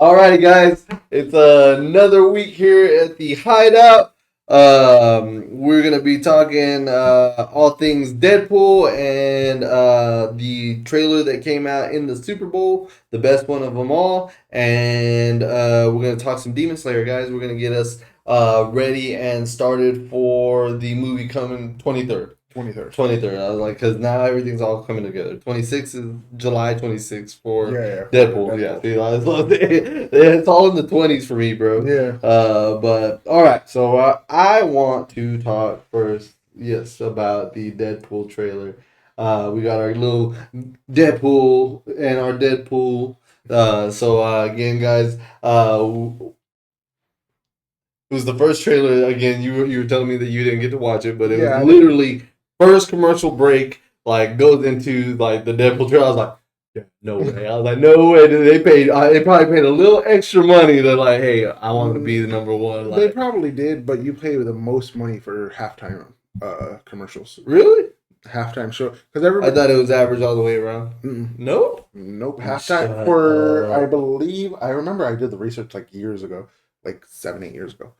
Alrighty, guys, it's another week here at the Hideout. We're gonna be talking all things Deadpool and the trailer that came out in the Super Bowl, the best one of them all. And we're gonna talk some Demon Slayer, guys. We're gonna get us ready and started for the movie coming 23rd. 23rd. I was like, because now everything's all coming together. 26th is July 26th for Deadpool. Yeah, it's all in the 20s for me, bro. Yeah. But all right, so I want to talk first, yes, about the Deadpool trailer. We got our little Deadpool and our Deadpool. Again, guys, it was the first trailer. Again, you were telling me that you didn't get to watch it, but it was literally first commercial break. Like goes into like the Deadpool trailer. I was like, yeah, no way. I was like, no way. They paid. They probably paid a little extra money to like, hey, I want to be the number one. Like, they probably did, but you pay the most money for halftime commercials. Really? Halftime show? Because everybody. I thought it was average all the way around. Nope. Halftime for I believe I remember I did the research like years ago, like 7-8 years ago.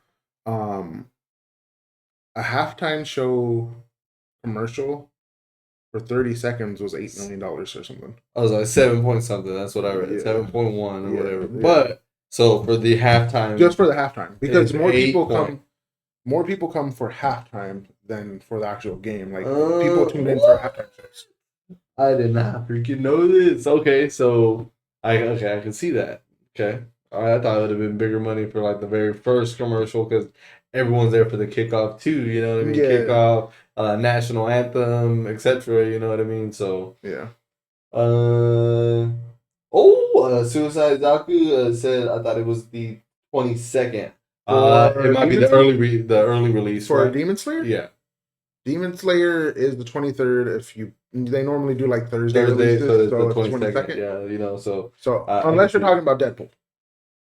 A halftime show commercial for 30 seconds was $8 million or something. I was like 7 point something. That's what I read. 7.1 or whatever. Yeah. But so for the halftime, just for the halftime, because more people come for halftime than for the actual game. Like people tune in for halftime shows. I did not freaking know this. Okay, so I can see that. Okay. I thought it would have been bigger money for like the very first commercial because everyone's there for the kickoff too. You know what I mean? Yeah. Kickoff, national anthem, etc. You know what I mean? So yeah. Suicide Zaku said I thought it was the 22nd. It might be the early release for Demon Slayer. Yeah. Demon Slayer is the 23rd. They normally do like Thursday releases, so it's the 22nd. Yeah, you know, so unless you're talking about Deadpool.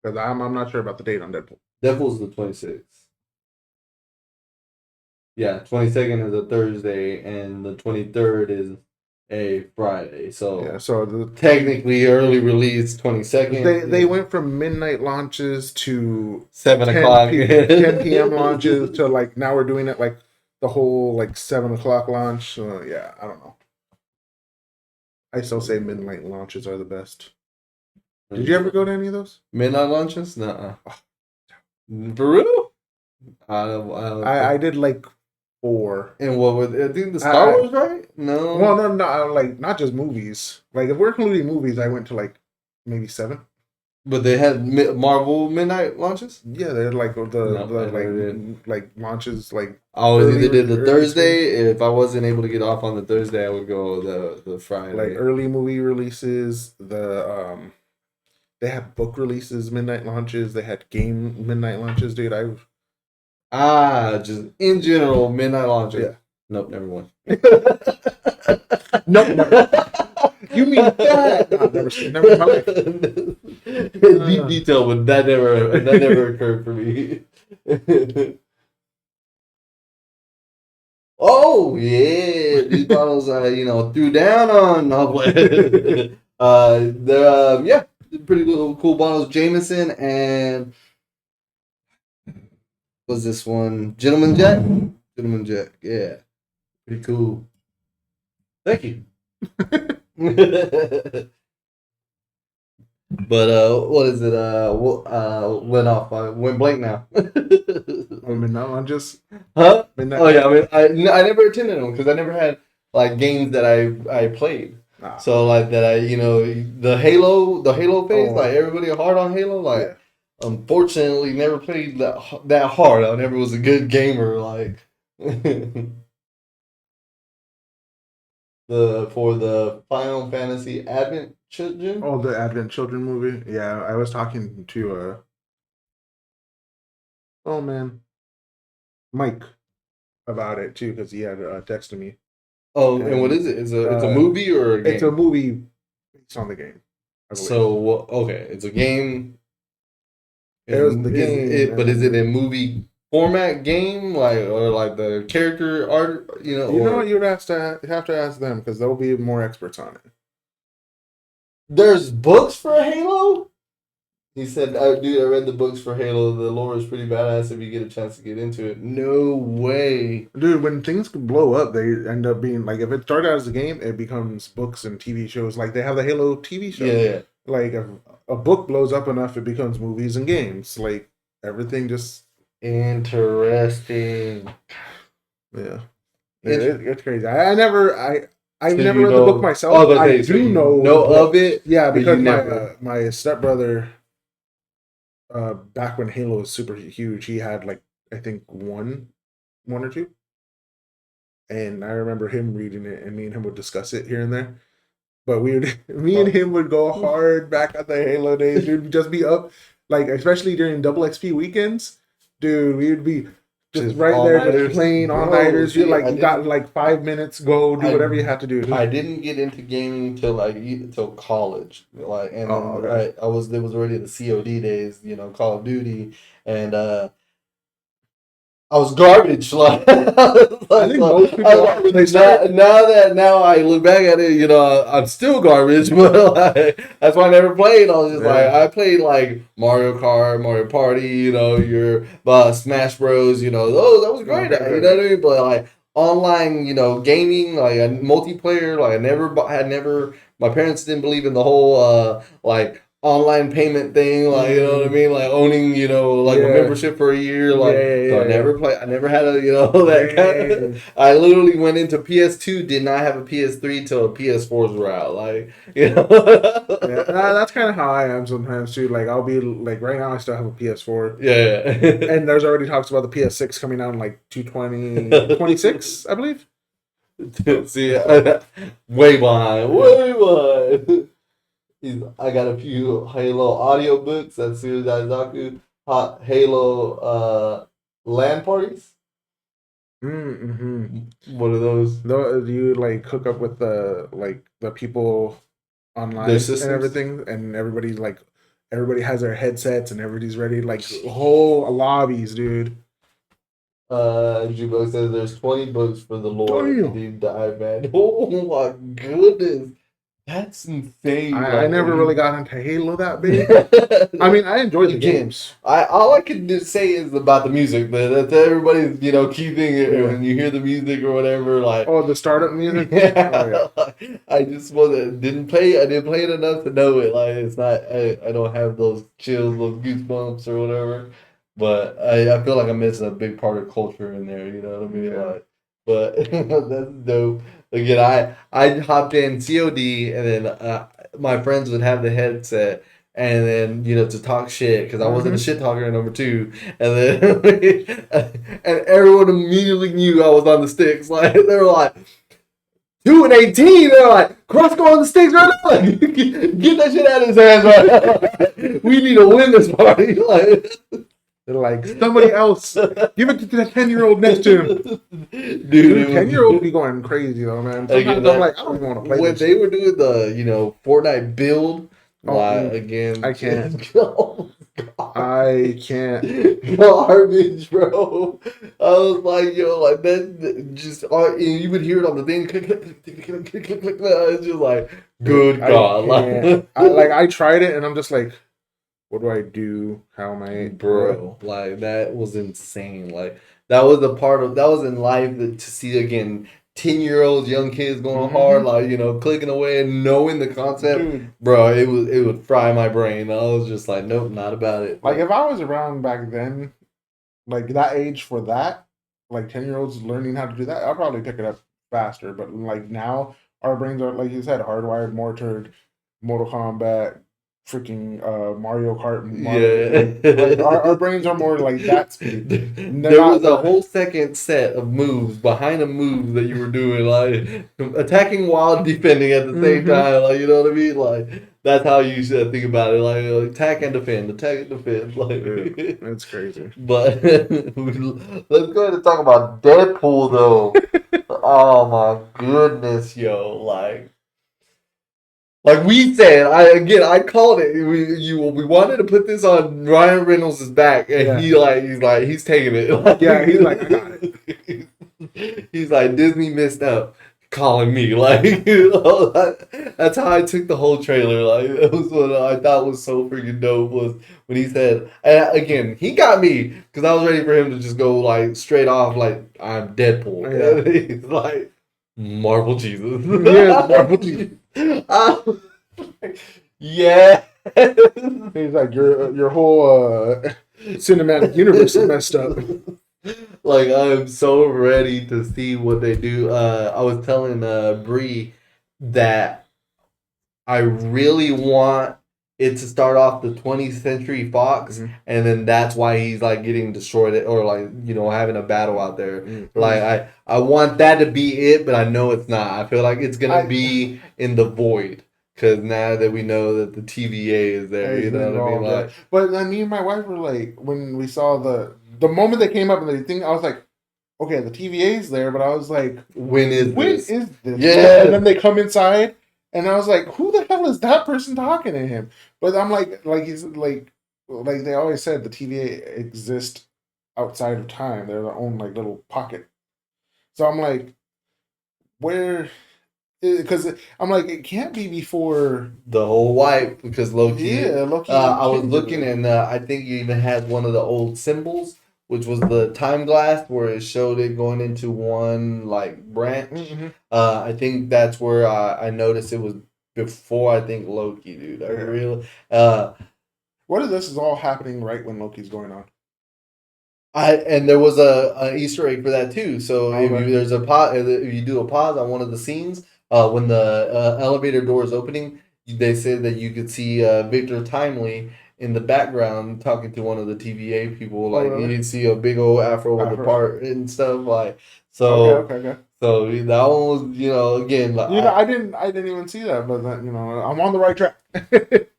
Because I'm not sure about the date on Deadpool. Deadpool's the 26th. Yeah, 22nd is a Thursday, and the 23rd is a Friday. So yeah, so technically early release 22nd. They went from midnight launches to 7 o'clock, 10 p.m. launches to like now we're doing it like the whole like 7 o'clock launch. Yeah, I don't know. I still say midnight launches are the best. Did you ever go to any of those midnight launches? Nuh-uh. For real? I did like 4. And what were I think the Star Wars, right? No. Well, no, like not just movies. Like if we're including movies, I went to like maybe 7. But they had Marvel midnight launches. Yeah, they had like like launches like. Oh, they did the Thursday. If I wasn't able to get off on the Thursday, I would go the Friday. Like early movie releases, they had book releases, midnight launches. They had game midnight launches, dude. Just in general, midnight launches. Yeah. Nope, never won. Nope, never. You mean that? No, never in my life. Deep detail, but that never occurred for me. Oh yeah, these bottles threw down on. Pretty cool bottles. Jameson and what's this one? Gentleman Jack. Gentleman Jack. Yeah, pretty cool. Thank you. But what is it? Went off. I went blank now. Midnight launches. Huh? Midnight. Oh yeah. I mean, I never attended them because I never had like games that I played. Nah. So like that the Halo phase, like everybody hard on Halo, like. Yeah. Unfortunately, never played that hard. I never was a good gamer. Like for the Final Fantasy Advent Children. Oh, the Advent Children movie. Yeah, I was talking to Mike about it too because he had texted me. Oh, and what is it? It's a movie or a game? It's a movie based on the game. So okay, it's a game. It was the game, but is it a movie format game, or the character art? You know what? You'd have to ask them because they'll be more experts on it. There's books for Halo. He said, dude, I read the books for Halo. The lore is pretty badass if you get a chance to get into it. No way. Dude, when things blow up, they end up being like if it started as a game, it becomes books and TV shows. Like they have the Halo TV show. Yeah. Like if a book blows up enough, it becomes movies and games. Like everything just interesting. Yeah. It's crazy. I've never So never you read know- the book myself. Oh, but I so do you know of it. Yeah, but because you never- my stepbrother, back when Halo was super huge, he had like I think one or two, and I remember him reading it, and me and him would discuss it here and there. But we would, me and him would go hard back at the Halo days, dude. We'd just be up, like especially during double XP weekends, dude. We would be just right there, just playing all nighters. You like you got like 5 minutes, go do whatever you have to do. I didn't get into gaming till college, like, and okay. it was already the COD days, Call of Duty, and I was garbage. Like, I think most people are when they start. Now I look back at it, I'm still garbage, but like, that's why I never played. I was just like, I played like Mario Kart, Mario Party, your Smash Bros. Those that was great. Okay. You know what I mean? But like online, gaming, like a multiplayer, like I never. My parents didn't believe in the whole like online payment thing, like you know what I mean, like owning like a membership for a year, like so I never had a that kind of, I literally went into PS2, did not have a PS3 till PS4s were out, like That's kind of how I am sometimes too. Like I'll be like right now I still have a PS4, and there's already talks about the PS6 coming out in like 2026, I believe. See, way behind. I got a few Halo audiobooks that Siri Daizaku, Hot Halo LAN parties. Mm-hmm. What are those? Do you like hook up with the people online and everything, and everybody has their headsets and everybody's ready, like whole lobbies, dude. Jubok says there's 20 books for the lore. Deep dive, man. Oh my goodness. That's insane. I never really got into Halo that big. I mean, I enjoyed the games. All I can just say is about the music, but that's everybody's key thing. When you hear the music or whatever, like the startup music. I just didn't play. I didn't play it enough to know it. Like it's not. I don't have those chills, those goosebumps or whatever. But I feel like I'm missing a big part of culture in there. You know what I mean? Yeah. Like, but that's dope. Again, I hopped in COD, and then my friends would have the headset, and then to talk shit because I wasn't a shit talker number two, and then and everyone immediately knew I was on the sticks. Like they were like 2 and 18. They're like, Crossco on the sticks right now. Like, get that shit out of his hands right now. We need to win this party. Like. They're like, somebody else, give it to the 10-year-old next to him. Dude, 10-year-old be going crazy though, man. Sometimes I'm like, I don't even want to play when this. They were doing the, Fortnite build, again. I can't. I can't. Garbage, bro. I was like, like that just, you would hear it on the thing. Click, click, click, click, click, click, click. It's just like, good God. I tried it and I'm just like, what do I do? How am I, bro? Like that was insane. Like that was in life to see again 10-year-olds, young kids going hard, like clicking away and knowing the concept. Dude. Bro, it would fry my brain. I was just like, nope, not about it. Like if I was around back then, like that age for that, like 10-year-olds learning how to do that, I'll probably pick it up faster. But like now, our brains are, like you said, hardwired more toward Mortal Kombat, freaking Mario Kart. Like our brains are more like that speed. There was a whole second set of moves behind a move that you were doing, like attacking while defending at the same time. Like you know what I mean? Like that's how you should think about it. Like attack and defend, attack and defend. Like that's crazy. But let's go ahead and talk about Deadpool though. Oh my goodness, yo! Like we said, I called it. We wanted to put this on Ryan Reynolds' back, and he's taking it. He's like, I got it. He's like, Disney messed up. calling me. Like, that's how I took the whole trailer. Like, it was what I thought was so freaking dope was when he said, and again, he got me because I was ready for him to just go like straight off, like I'm Deadpool. Yeah. And he's like Marvel Jesus. Yeah, Marvel Jesus. I was like, yeah. He's like your whole cinematic universe is messed up. Like I'm so ready to see what they do. I was telling Bree that I really want it to start off the 20th Century Fox, and then that's why he's like getting destroyed or like having a battle out there. Like I want that to be it, but I know it's not. I feel like it's gonna be in the void. Because now that we know that the TVA is there, you know what I mean? Like, but then me and my wife were like, when we saw the moment they came up and the thing, I was like, okay, the TVA is there, but I was like, when is this? Yeah. And then they come inside, and I was like, who the hell is that person talking to him? But I'm like he's like they always said, the TVA exist outside of time. They're their own like little pocket. So I'm like, where? Because I'm like, it can't be before the whole wipe because Loki. Yeah, Loki. I was looking and I think you even had one of the old symbols, which was the time glass where it showed it going into one like branch. Mm-hmm. I think that's where I noticed it was before I think Loki, dude. I really. What if this is all happening right when Loki's going on? And there was a Easter egg for that too. So there's a if you do a pause on one of the scenes, when the elevator door is opening, they said that you could see Victor Timely in the background talking to one of the TVA people. Like you can see a big old afro with the part and stuff. Like so. Okay. So that one was again. Like, I didn't even see that, but then, I'm on the right track.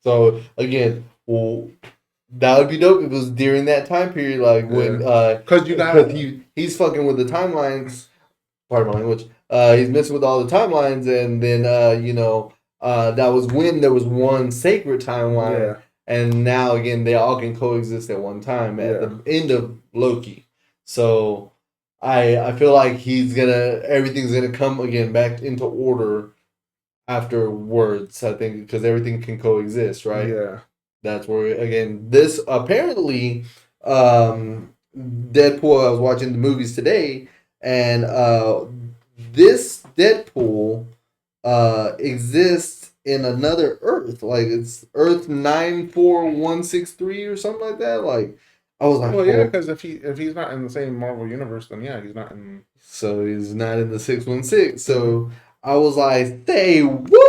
So again, well. That would be dope if it was during that time period, like when because he's fucking with the timelines. Pardon my language. He's messing with all the timelines, and then that was when there was one sacred timeline, and now again they all can coexist at one time at the end of Loki. So I feel like everything's gonna come again back into order afterwards. I think because everything can coexist, right? Yeah. That's where again this apparently Deadpool. I was watching the movies today, and this Deadpool exists in another Earth. Like it's Earth 94163 or something like that. Like I was like, well, yeah, because if he's not in the same Marvel universe, then yeah, he's not in. So he's not in the 616. So I was like, say what?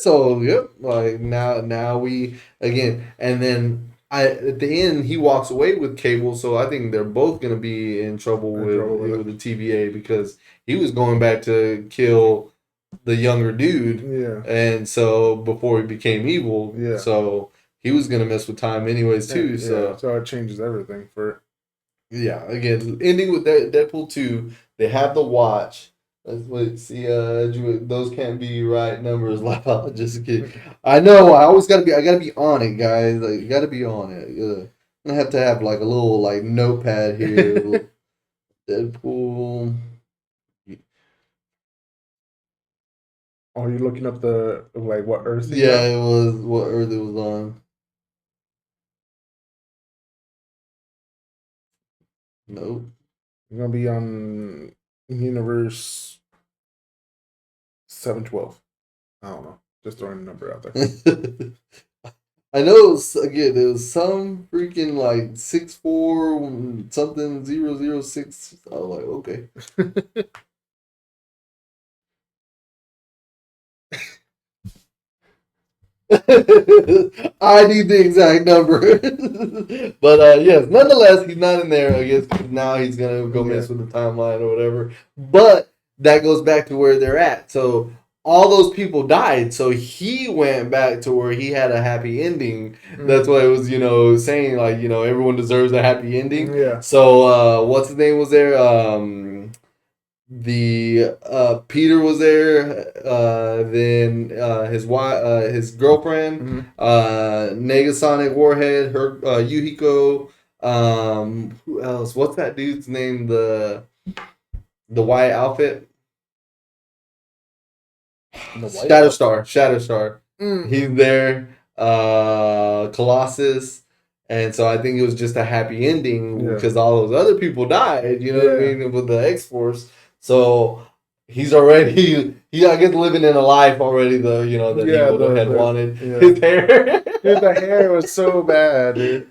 So yep, like now we again, and then at the end he walks away with Cable. So I think they're both gonna be in trouble with the TVA because he was going back to kill the younger dude. Yeah. And so before he became evil. Yeah. So he was gonna mess with time anyways too. So it changes everything for. Yeah. Again, ending with Deadpool 2, they have the watch. Let's see. Those can't be right numbers. Like, just kidding. I know. I gotta be on it, guys. Like, you gotta be on it. I'm gonna have to have like a little like notepad here. Deadpool. Oh, you're looking up the like what Earth? Yeah, it was what Earth it was on. Nope. It's gonna be on Universe 712. I don't know. Just throwing a number out there. I know it was some freaking like 64 something 006. I was like, okay. I need the exact number. But yes, nonetheless, he's not in there, I guess, because now he's gonna go mess with the timeline or whatever. But that goes back to where they're at. So all those people died, so he went back to where he had a happy ending. That's why it was, saying like, everyone deserves a happy ending. Yeah. So what's his name was there? The Peter was there, then his wife, his girlfriend, Negasonic Warhead, her Yuhiko, who else? What's that dude's name? The white outfit. The White House. Shatterstar. He's there. Colossus. And so I think it was just a happy ending because all those other people died, you know what I mean, with the X-Force. So he's already, I guess, living in a life already, that he would have wanted. His hair. Dude, the hair was so bad, dude.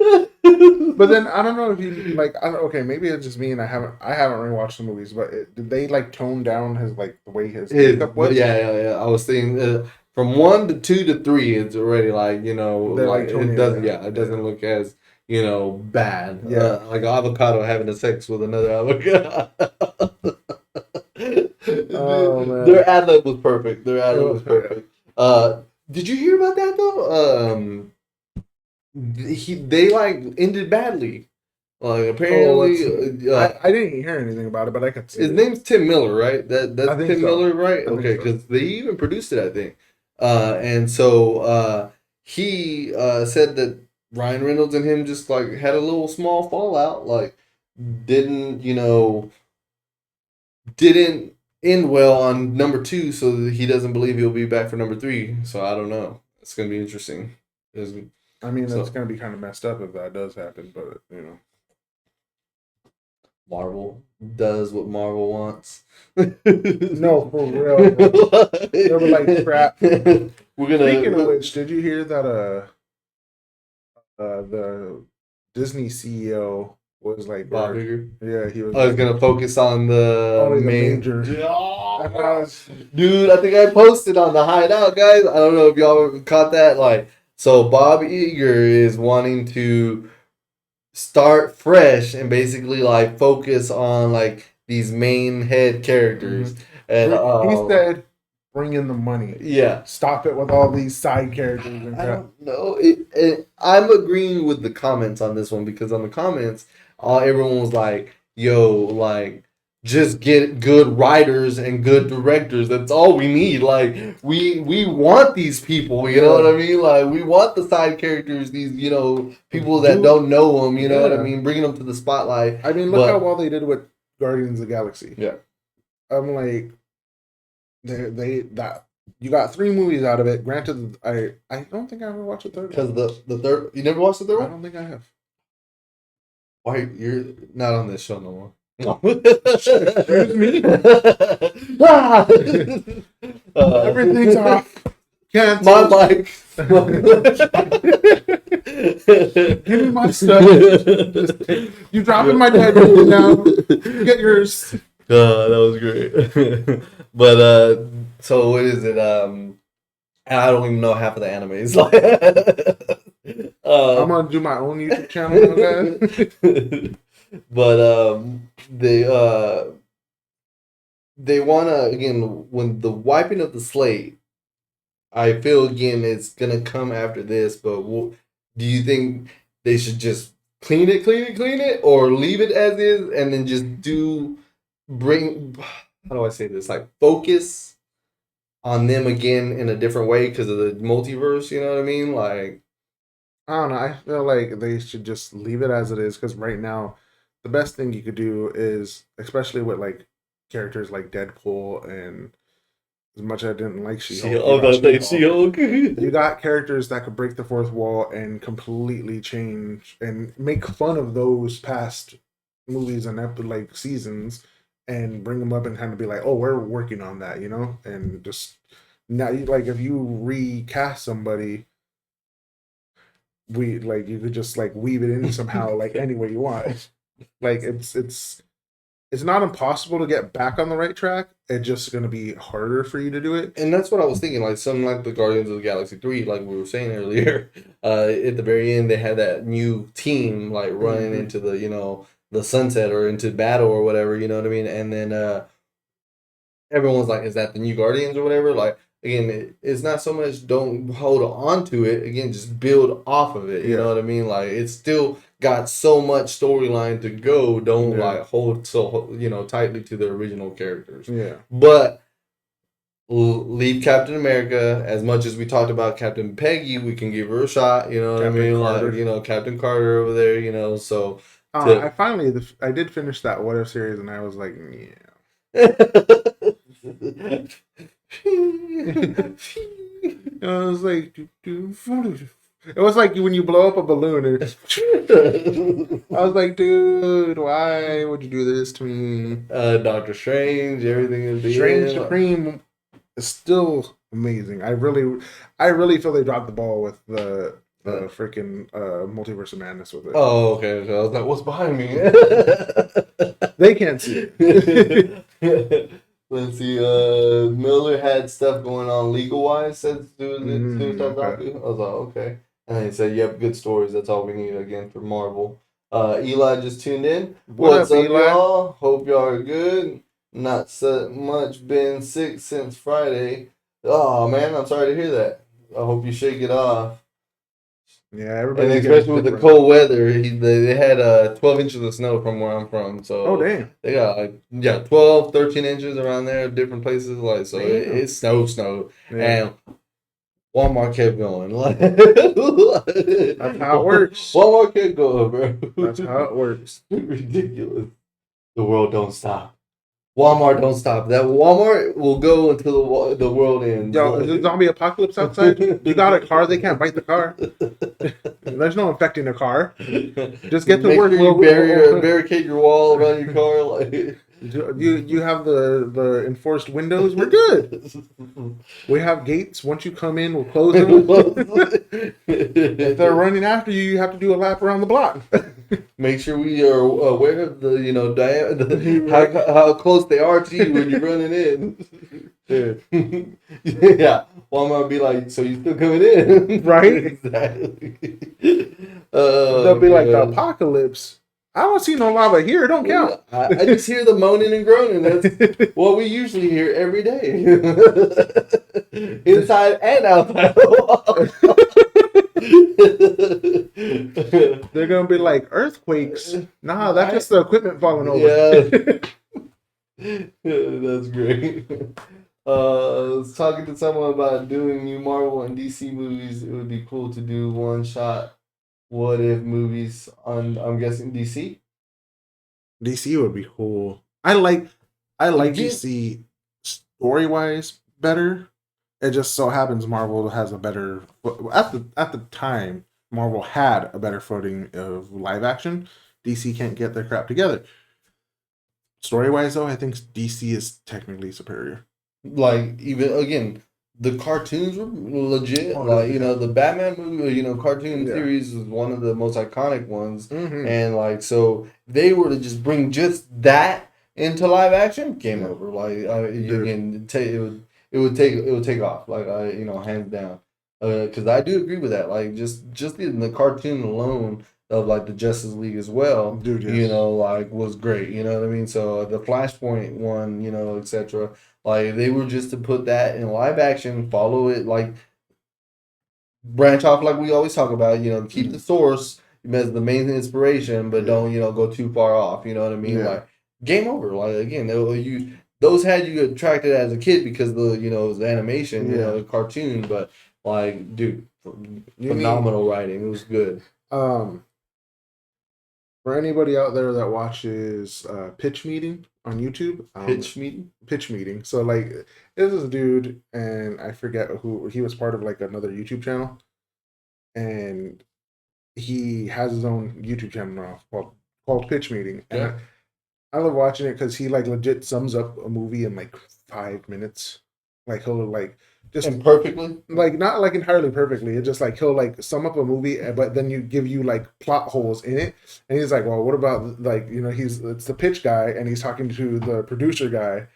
But then I don't know if you okay, maybe it's just me and I haven't rewatched the movies, but did they like tone down his the way his makeup was? Yeah. I was thinking from 1 to 2 to 3, it's already it doesn't it doesn't look as bad. Like avocado having sex with another avocado. Oh, man. Their ad lib was perfect. Did you hear about that though? They ended badly. Like apparently, I didn't hear anything about it, but I could see. His name's Tim Miller, right? That's Tim Miller, right? Okay, because they even produced it, I think. And so he said that Ryan Reynolds and him just had a little small fallout, didn't end well on number 2, so that he doesn't believe he'll be back for number 3. So I don't know. It's gonna be interesting. It's gonna be kind of messed up if that does happen, but Marvel does what Marvel wants. No, for real. They were like crap. Speaking of which, did you hear that the Disney CEO was like Bob Iger? Yeah, he was. I was gonna focus on the major. Dude, I think I posted on the Hideout, guys. I don't know if y'all caught that. So Bob Iger is wanting to start fresh and basically focus on these main head characters. And he said, "Bring in the money." Yeah, stop it with all these side characters. I don't know. I'm agreeing with the comments on this one because on the comments, everyone was like, "Yo, just get good writers and good directors. That's all we need. We want these people. You know what I mean? We want the side characters. These people that don't know them. You know what I mean? Bringing them to the spotlight. I mean, look how well they did with Guardians of the Galaxy. Yeah, I'm like, you got 3 movies out of it. Granted, I don't think I ever watched the third. Because the third, you never watched the third one? I don't think I have. Why you're not on this show no more? Excuse me. Everything's off. Cancel. My mic. Give me my stuff. You dropping my Deadpool now. Get yours. That was great. But so what is it? I don't even know half of the animes. I'm gonna do my own YouTube channel. But they wanna, again, when the wiping of the slate, I feel again it's gonna come after this. But do you think they should just clean it, or leave it as is, and then just how do I say this? Focus on them again in a different way because of the multiverse. You know what I mean? I don't know. I feel like they should just leave it as it is because right now, the best thing you could do is, especially with characters like Deadpool, and as much as I didn't like She-Hulk, you got characters that could break the fourth wall and completely change and make fun of those past movies and seasons, and bring them up and kind of be like, oh, we're working on that, and just now, if you recast somebody, you could just weave it in somehow, any way you want. It's not impossible to get back on the right track. It's just going to be harder for you to do it. And that's what I was thinking. Something like the Guardians of the Galaxy 3, like we were saying earlier. At the very end, they had that new team running into the sunset or into battle or whatever. You know what I mean? And then everyone's like, "Is that the new Guardians or whatever?" Again, it's not so much don't hold on to it. Again, just build off of it. You know what I mean? It's still got so much storyline to go. Don't hold so tightly to the original characters. Yeah. But leave Captain America. As much as we talked about Captain Peggy, we can give her a shot. You know what Captain I mean? Carter. Captain Carter over there. So I did finish that What If series, and I was like, yeah. was like, it was like when you blow up a balloon. And I was like, dude, why would you do this to me? Doctor Strange, everything is the Strange end. Supreme is still amazing. I really feel they dropped the ball with the freaking Multiverse of Madness with it. Oh, okay. So I was like, what's behind me? They can't see it. Let's see. Miller had stuff going on legal wise since Suicide Okay. Zombie. I was like, okay. And then he said, "Yep, good stories. That's all we need again for Marvel." Eli just tuned in. What's up, Eli? y'all? Hope y'all are good. Not so much been sick since Friday. Oh man, I'm sorry to hear that. I hope you shake it off. Yeah, everybody. And especially with the cold weather, they had 12 inches of snow from where I'm from. So oh damn, they got like 12, 13 inches around there, different places. Like so, it's snow, yeah. and Walmart kept going. That's how it works. Walmart kept going, bro. That's how it works. Ridiculous. The world don't stop. Walmart don't stop. That Walmart will go until the world ends. Yo, is there zombie apocalypse outside? You got a car? They can't bite the car. There's no infecting a car. Just get to Make work. Sure you barricade your wall around your car. Like you have the enforced windows. We're good. We have gates. Once you come in, we'll close them. If they're running after you, you have to do a lap around the block. Make sure we are aware of the how close they are to you when you're running in. Yeah, Walmart be like, so you still coming in, right? Exactly. They'll be like the apocalypse. I don't see no lava here. It don't count. I just hear the moaning and groaning. That's what we usually hear every day, inside and outside They're gonna be like earthquakes. Nah, that's just the equipment falling over. Yeah, that's great. I was talking to someone about doing new Marvel and DC movies. It would be cool to do one shot. What if movies on? I'm guessing DC. DC would be cool. I like DC story wise better. It just so happens Marvel has a better at the time. Marvel had a better footing of live action. DC can't get their crap together. Story wise, though, I think DC is technically superior. Like even again, the cartoons were legit. The Batman movie, cartoon series is one of the most iconic ones, and like so they were to just bring just that into live action, game over. Like again, it would take off. Like hands down. Because I do agree with that. Like just in the cartoon alone of like the Justice League as well, dude, yes. Was great. You know what I mean? So the Flashpoint one, etc. Like they were just to put that in live action, follow it, like branch off like we always talk about. Keep the source as the main inspiration, but don't go too far off. You know what I mean? Like game over. Like again, those had you attracted as a kid because it was the animation, the cartoon, but. Like, dude, phenomenal writing. It was good. For anybody out there that watches Pitch Meeting on YouTube. Pitch Meeting. So, like, this is a dude, and I forget who, he was part of, like, another YouTube channel. And he has his own YouTube channel now called Pitch Meeting. And I love watching it because he, like, legit sums up a movie in, like, 5 minutes. Like, he'll, like... just perfectly, like not like entirely perfectly. It's just like he'll like sum up a movie, but then you give you like plot holes in it, and he's like, "Well, what about like it's the pitch guy, and he's talking to the producer guy,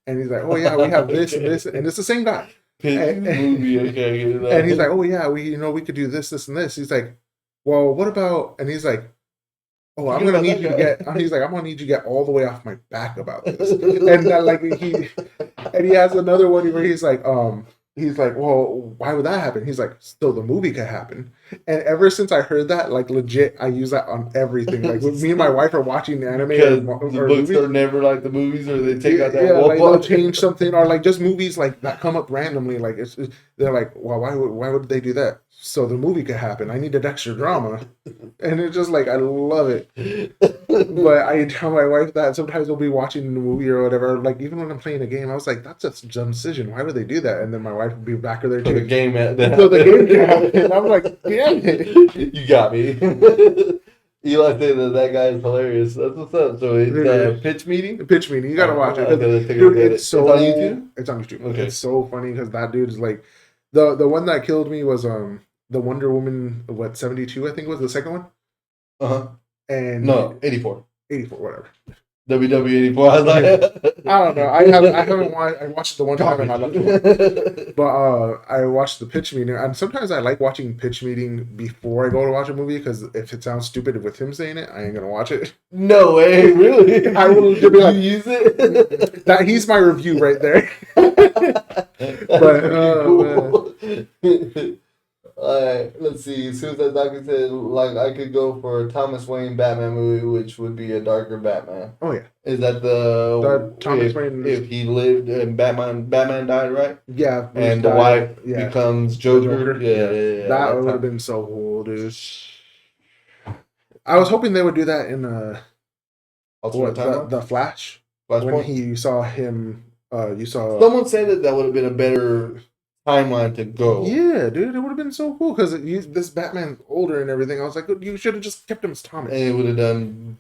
and he's like, oh yeah, we have this and this, and it's the same guy." Movie, okay, and he's like, "Oh yeah, we could do this, this, and this." He's like, "Well, what about?" And he's like, "Oh, I'm gonna need you to get." He's like, "I'm gonna need you to get all the way off my back about this." And like he has another one where he's like, he's like, "Well, why would that happen?" He's like, "Still, the movie could happen." And ever since I heard that, like legit, I use that on everything. Like when me and my wife are watching anime or the books are never like the movies, or they take out that like they'll change something, or like just movies like that come up randomly. Like they're like, "Well, why would they do that?" So the movie could happen. I needed extra drama, and it's just like I love it. But I tell my wife that sometimes we'll be watching a movie or whatever. Like even when I'm playing a game, I was like, "That's a dumb decision. Why would they do that?" And then my wife would be back there So the too. game at So the game can happen. I'm like, "Damn it!" You got me. Eli said that guy is hilarious. That's what's up. So it's Dude, pitch meeting. pitch meeting. You gotta watch it I because, gotta take a dude, look at it's it. so. It's on YouTube. It's on YouTube. Okay. It's so funny because that dude is like, the one that killed me was the Wonder Woman 72 I think was the second one. And No, 84. 84 whatever. WW84. I was like, I don't know. I haven't watched. I watched it the one time and I left it. But I watched the pitch meeting, and sometimes I like watching pitch meeting before I go to watch a movie because if it sounds stupid with him saying it, I ain't gonna watch it. No way, really? I will just be like, you use it. that he's my review right there. But cool. Alright, let's see. Suicide Doctor said, like, I could go for a Thomas Wayne Batman movie, which would be a darker Batman. Oh yeah. Is that the Thomas Wayne? If he lived and Batman died, right? Yeah. And the wife becomes Joker. Yeah. That would have been so cool, dude. I was hoping they would do that in the Flash. Flashpoint? When you saw him, you saw. Someone said that would have been a better timeline to go. Yeah, dude, it would have been so cool because this Batman's older and everything. I was like, you should have just kept him as Thomas. And it would have done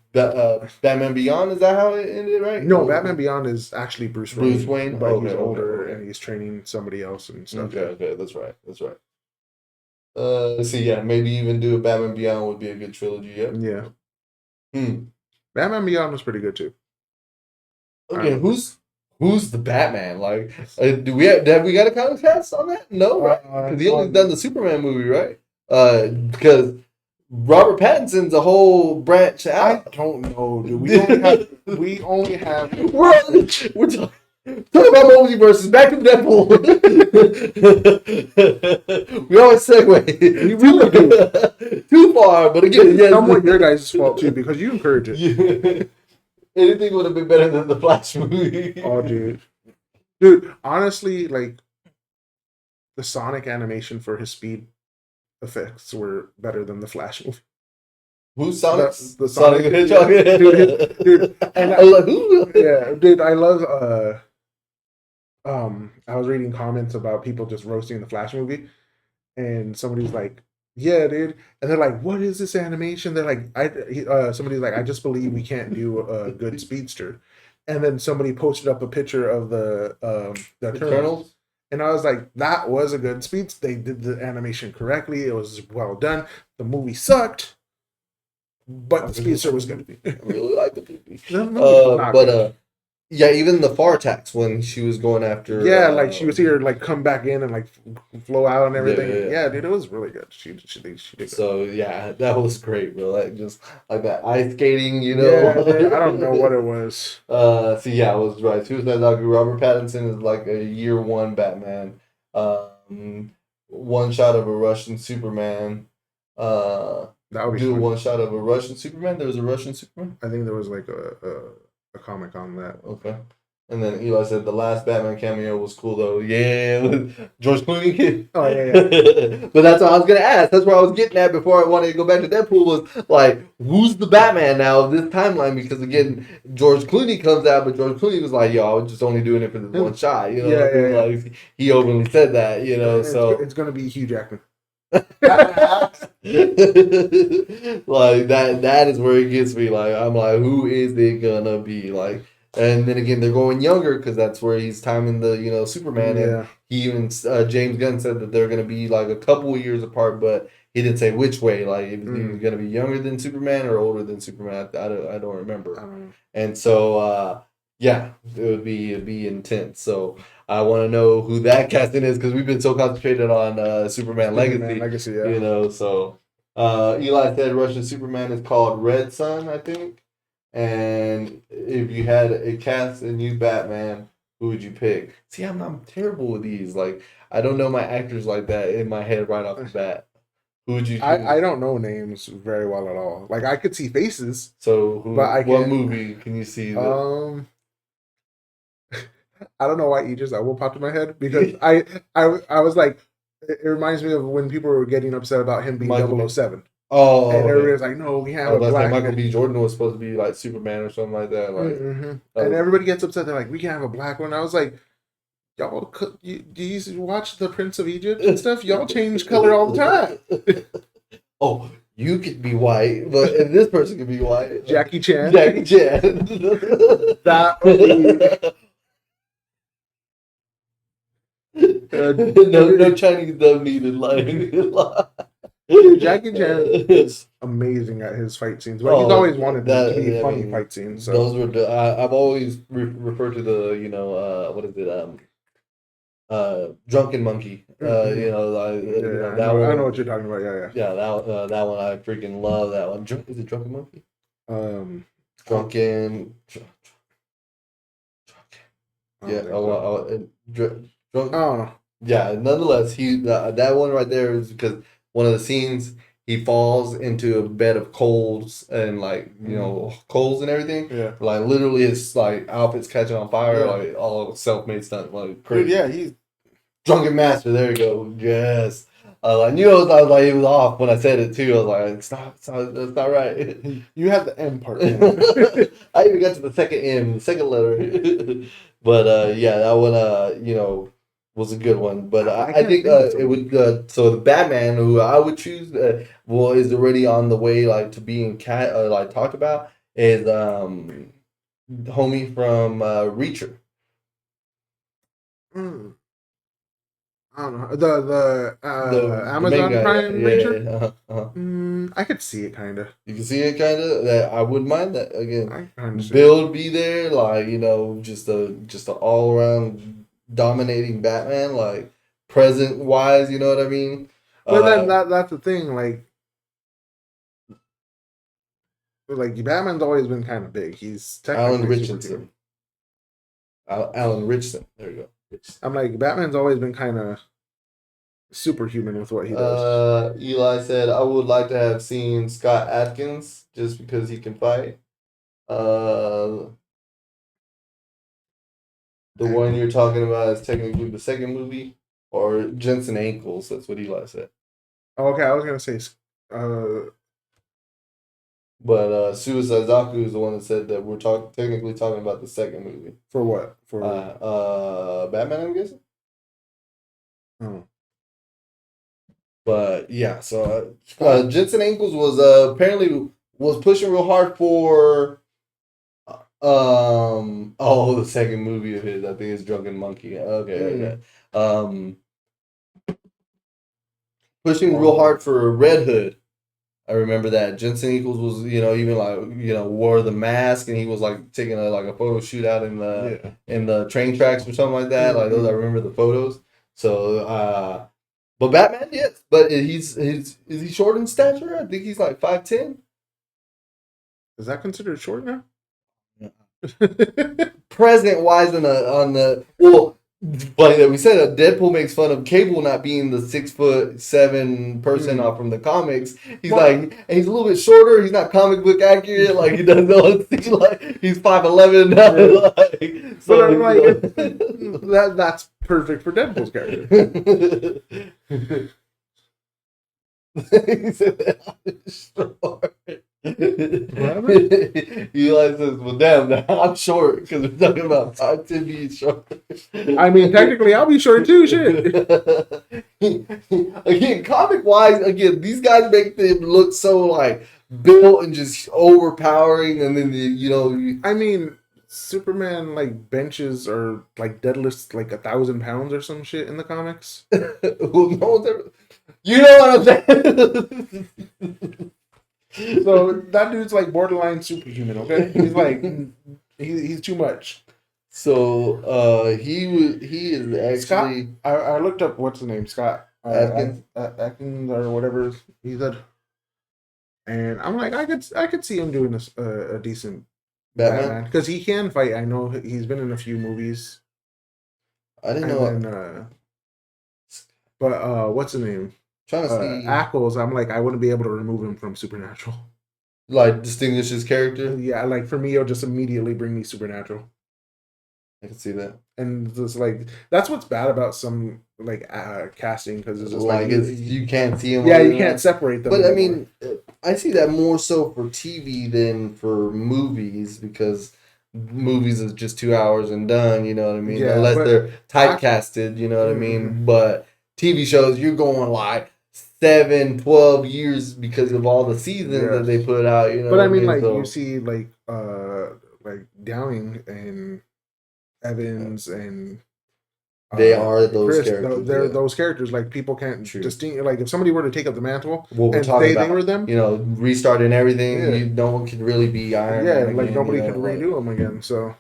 Batman Beyond. Is that how it ended, right? No, Batman Beyond is actually Bruce Wayne. Bruce Wayne, but he's older and he's training somebody else and stuff. Okay, that's right. Let's see, maybe even do a Batman Beyond would be a good trilogy. Yeah. Batman Beyond was pretty good too. Okay, who's the Batman? Like, have we got a comic cast on that? No, right? Because he only done the Superman movie, right? Because Robert Pattinson's a whole branch out. I don't know, dude. We only have. We're talking about multiverses. Back to Deadpool. We always segue. You really do. Too far, but again, it's somewhat your guys' fault too because you encourage it. Anything would have been better than the Flash movie. Oh, dude, honestly, like the Sonic animation for his speed effects were better than the Flash movie. Who's Sonic? The Sonic the Hedgehog. Dude, and I was like, who? Yeah, dude, I love. I was reading comments about people just roasting the Flash movie, and somebody's like, "Yeah, dude," and they're like, "What is this animation?" They're like, somebody's like, "I just believe we can't do a good speedster," and then somebody posted up a picture of the Eternals, and I was like, "That was a good speedster. They did the animation correctly. It was well done. The movie sucked, but the speedster was good." I really like the movie. Yeah, even the far attacks when she was going after. Yeah, like she was here, like come back in and like flow out and everything. Yeah, dude, it was really good. She did. So yeah, that was great, bro. Like just like that ice skating, you know. Yeah, I don't know what it was. So yeah, I was right. Suicide Doctor. Robert Pattinson is like a year one Batman. One shot of a Russian Superman. That would be do one shot of a Russian Superman. There was a Russian Superman. I think there was like a comic on that. Okay. And then Eli said the last Batman cameo was cool though. Yeah, George Clooney. Oh yeah. But that's what I was gonna ask. That's where I was getting at before I wanted to go back to Deadpool. Was like, who's the Batman now of this timeline? Because again, George Clooney comes out, but George Clooney was like, "Yo, I was just only doing it for this one shot." You know, yeah. Like he openly said that. You know, so it's gonna be Hugh Jackman. Like that is where it gets me. Like I'm like, who is it gonna be? Like, and then again, they're going younger because that's where he's timing the Superman. And he even James Gunn said that they're gonna be like a couple of years apart, but he didn't say which way. Like if he was gonna be younger than Superman or older than Superman. I don't remember. And so it would be intense. So I want to know who that casting is because we've been so concentrated on Superman Legacy. Yeah. You know, so Eli said Russian Superman is called Red Sun, I think. And if you had a cast a new Batman, who would you pick? See, I'm terrible with these. Like, I don't know my actors like that in my head right off the bat. Who would you choose? I don't know names very well at all. Like, I could see faces. So, what movie can you see? I don't know why Idris Elba popped in my head because I was like, it reminds me of when people were getting upset about him being 007. Oh, and okay. everybody's like, no, we have I was a about to say black Michael guy. B. Jordan was supposed to be like Superman or something like that. Like, And was, everybody gets upset. They're like, we can't have a black one. I was like, y'all, do you watch The Prince of Egypt and stuff? Y'all change color all the time. oh, you could be white, but and this person could be white. Jackie Chan. Jackie Chan. That would be. No Chinese dub needed. Like, Dude, Jackie Chan is amazing at his fight scenes, but he's always wanted them to be funny fight scenes. So. Those were I've always referred to the what is it Drunken Monkey. You know, that one. I know what you're talking about. Yeah, that one I freaking love. That one. Is it Drunken Monkey? Drunken. Yeah. Drunk. I don't know. Yeah. Nonetheless, that one right there is because one of the scenes he falls into a bed of coals and like coals and everything. Yeah. Like literally, his like outfit's catching on fire. Like all self-made stunt. Like crazy. Dude, yeah, he's Drunken Master. There you go. Yes. I knew I was like it was off when I said it too. I was like, it's not right. You had the M part. I even got to the second M, the second letter. But yeah, that one was a good one. But I think it would. So the Batman who I would choose, is already on the way like to being like talked about is homie from Reacher. I don't know the Amazon Prime Reacher. I could see it kind of. You can see it kind of. That I wouldn't mind that again. I Bill would be there, like just a all around dominating Batman, like present wise. You know what I mean? But then that's the thing, like Batman's always been kind of big. He's Alan Richardson. Alan Richardson. There you go. I'm like, Batman's always been kind of superhuman with what he does. Eli said, I would like to have seen Scott Adkins just because he can fight. The one you're talking about is technically the second movie, or Jensen Ackles. That's what Eli said. Oh, okay, I was gonna say. But Suicide Zaku is the one that said that we're technically talking about the second movie. For what? For Batman, I'm guessing. Oh. But yeah, so Jensen Ackles was apparently was pushing real hard for the second movie of his. I think it's Drunken Monkey. Okay. Pushing real hard for Red Hood. I remember that Jensen Ackles was, even like, wore the mask and he was like taking a photo shoot out in the train tracks or something like that. Mm-hmm. Like those, I remember the photos. So, but Batman, yes, but is he short in stature? I think he's like 5'10". Is that considered short now? Present wise funny that we said that Deadpool makes fun of Cable not being the 6'7" person off from the comics. He's he's a little bit shorter. He's not comic book accurate. Like he doesn't know. Like he's 5'11". So I'm like, that's perfect for Deadpool's character. He said that I'm short. Eli says, well, damn, I'm short because we're talking about 5'10" being short. I mean, technically, I'll be short too, shit. Again, comic-wise, these guys make them look so, like, built and just overpowering, and then, I mean, Superman, like, benches or, like, deadlifts, like, 1,000 pounds or some shit in the comics. Well, no one's ever... You know what I'm saying? So that dude's like borderline superhuman. Okay, he's like he's too much. So he is actually Scott. I looked up what's the name, Scott Atkins or whatever he said, and I'm like, I could see him doing a decent Batman because he can fight. I know he's been in a few movies. I didn't know. But what's the name? Trying to see Ackles, I'm like, I wouldn't be able to remove him from Supernatural. Like distinguish his character? Yeah, like for me, it'll just immediately bring me Supernatural. I can see that. And just like that's what's bad about some like casting because it's just like you can't see them. Yeah, you can't separate them. But anymore. I mean, I see that more so for TV than for movies because movies is just 2 hours and done. You know what I mean? Yeah, Unless they're typecasted. You know what I mean? But TV shows, you're going like 7, 12 years because of all the seasons that they put out. You know. But what I mean, like so, you see, like Downing and Evans and they are those Chris, characters. they're those characters. Like people can't distinguish. Like if somebody were to take up the mantle What we're and talking about, they were them, you know, restarting everything. Yeah. No one could really be Iron Man again. Like nobody could like, redo them again. So.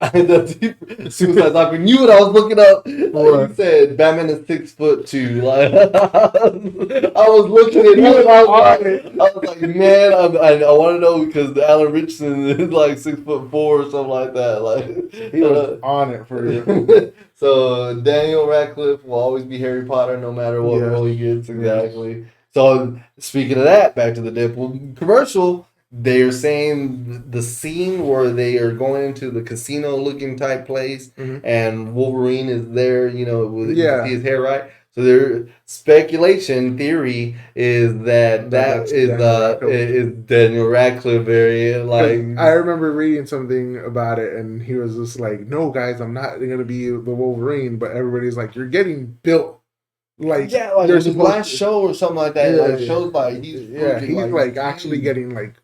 As soon as I thought we knew what I was looking up, you said Batman is 6'2". Like I was looking at him, I was like, man, I want to know because Alan Richardson is like 6'4" or something like that. Like he was on it for you. So Daniel Radcliffe will always be Harry Potter no matter what role he gets. Exactly. So speaking of that, back to the Deadpool commercial. They're saying the scene where they are going into the casino looking type place and Wolverine is there, you know, you see his hair, right? So their speculation theory is that is Daniel Radcliffe area. Like I remember reading something about it and he was just like, no guys, I'm not gonna be the Wolverine, but everybody's like, you're getting built. Like there's a last show or something like that. Like shows by he's like actually getting like.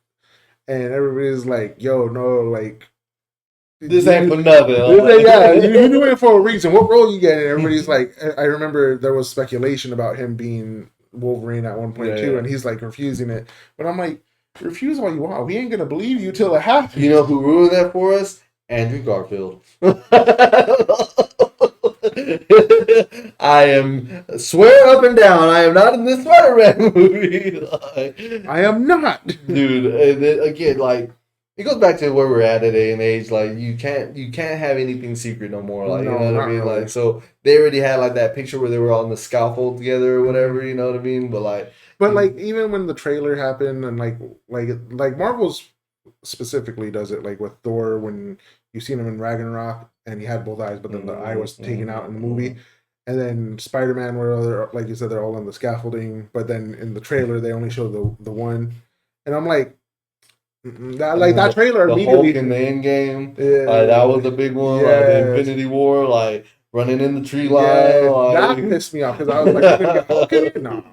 And everybody's like, yo, no, like... This ain't for nothing. You're doing it for a reason. What role you get? And everybody's like... I remember there was speculation about him being Wolverine at one point, too. And he's, like, refusing it. But I'm like, refuse all you want. We ain't going to believe you till it happens. You know who ruined that for us? Andrew Garfield. I am swear up and down. I am not in this Spider-Man movie. I am not, dude. And then, again, like it goes back to where we're at day and age. Like you can't have anything secret no more. Like you know what I mean. Really. Like so they already had like that picture where they were on the scaffold together or whatever. You know what I mean. But like even when the trailer happened and like Marvel's specifically does it like with Thor when you seen him in Ragnarok and he had both eyes, but then the eye was taken out in the movie. And then Spider-Man, where they're, like you said, they're all on the scaffolding, but then in the trailer they only show the one, and I'm like, that trailer the immediately Hulk in the end game, that was a big one. Like the Infinity War, like running in the tree line, that pissed me off because I was like, you're gonna get Hulk in it? No,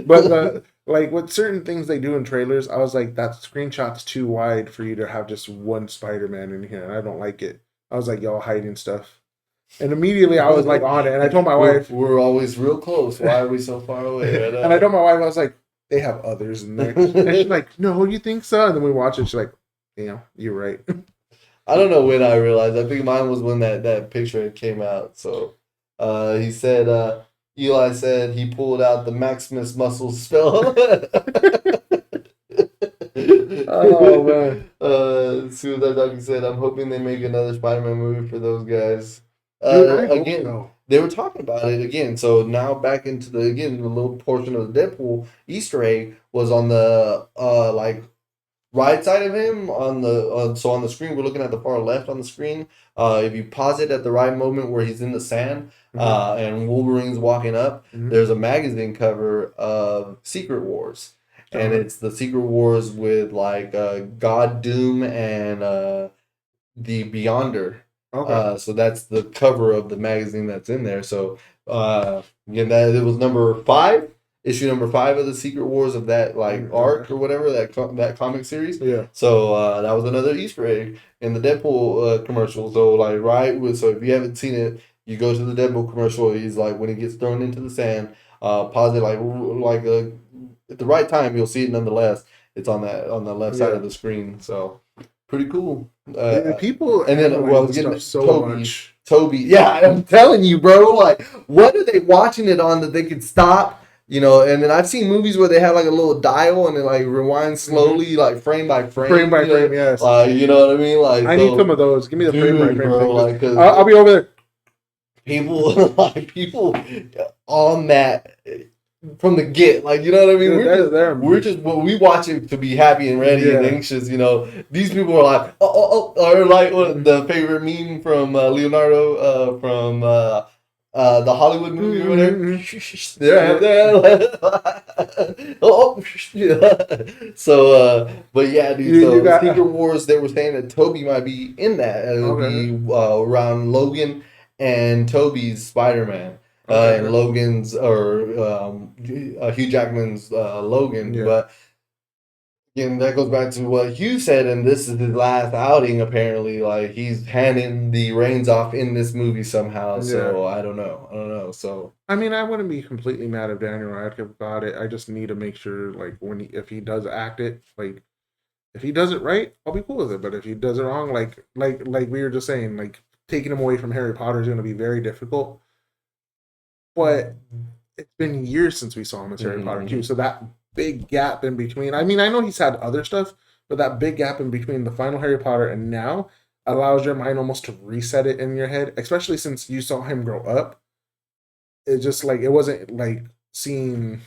but like with certain things they do in trailers, I was like, that screenshot's too wide for you to have just one Spider-Man in here, and I don't like it. I was like, y'all hiding stuff. And immediately I was like on it, and I told my wife, "We're always real close. Why are we so far away?" And I told my wife, I was like, "They have others in there." And she's like, "No, you think so?" And then we watch it. She's like, "Yeah, you're right." I don't know when I realized. I think mine was when that picture came out. So, he said, Eli said he pulled out the Maximus muscle spell. Oh man! As soon as that said, I'm hoping they make another Spider-Man movie for those guys. Again, they were talking about it again. So now back into the little portion of the Deadpool Easter egg was on the like right side of him on the so on the screen we're looking at the far left on the screen. If you pause it at the right moment where he's in the sand and Wolverine's walking up, there's a magazine cover of Secret Wars. And it's the Secret Wars with like God Doom and the Beyonder. Okay. So that's the cover of the magazine that's in there. So again, that it was issue number 5 of the Secret Wars of that arc or whatever that comic series. Yeah. So that was another Easter egg in the Deadpool commercial. So so if you haven't seen it, you go to the Deadpool commercial. He's like when he gets thrown into the sand, pause it at the right time, you'll see it nonetheless. It's on the left side of the screen. So pretty cool. People and then I was getting Toby. Yeah, I'm telling you, bro. Like, what are they watching it on that they could stop? You know, and then I've seen movies where they have like a little dial and it like rewinds slowly, like frame by frame. Frame by frame, yes. You know what I mean? Like I need some of those. Give me the frame by frame, bro. Like, I'll be over there. People on that from the get. Like, you know what I mean? Dude, We're just well, we watch it to be happy and ready and Yeah. anxious. You know, these people are like, or like the favorite meme from Leonardo from the Hollywood movie or whatever. Oh, so but yeah, dude. You So got Secret Wars, they were saying that Toby might be in that. It would okay. be around Logan and Toby's Spider Man. And Okay. Logan's or Hugh Jackman's Logan. Yeah. But again, that goes back to what Hugh said, and this is his last outing. Apparently, like he's handing the reins off in this movie somehow. Yeah. So I don't know. So I mean, I wouldn't be completely mad if Daniel Radcliffe got it. I just need to make sure, like, if he does act it, like, if he does it right, I'll be cool with it. But if he does it wrong, like we were just saying, like, taking him away from Harry Potter is going to be very difficult. But it's been years since we saw him as Harry Potter too, so that big gap in between. I mean, I know he's had other stuff, but that big gap in between the final Harry Potter and now allows your mind almost to reset it in your head, especially since you saw him grow up. It just like it wasn't like seeing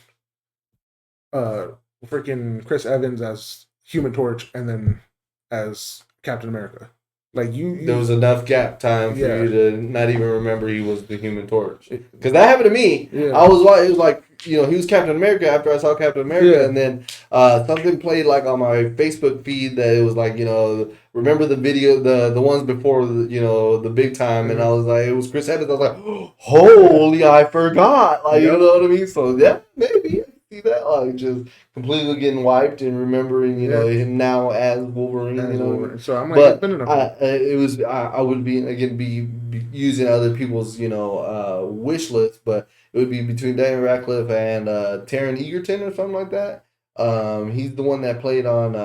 uh freaking Chris Evans as Human Torch and then as Captain America. Like there was enough gap time for yeah. you to not even remember he was the Human Torch. Because that happened to me. Yeah. It was like, you know, he was Captain America after I saw Captain America, Yeah. and then something played like on my Facebook feed that it was like, you know, remember the video, the ones before, you know, the big time, and I was like, it was Chris Evans. I was like, holy, I forgot. Like, you know what I mean? So yeah, maybe I see that, like just completely getting wiped and remembering, you know, him now as Wolverine. As you know, Wolverine. So I'm like, but it's been enough. I would be again be using other people's, you know, wish list, but it would be between Daniel Radcliffe and Taron Egerton or something like that. He's the one that played on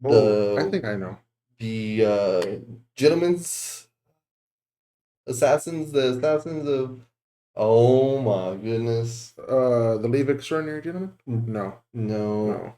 I think I know. the Gentleman's Assassins, the Assassins of. Oh my goodness! The League of Extraordinary Gentlemen? No. No.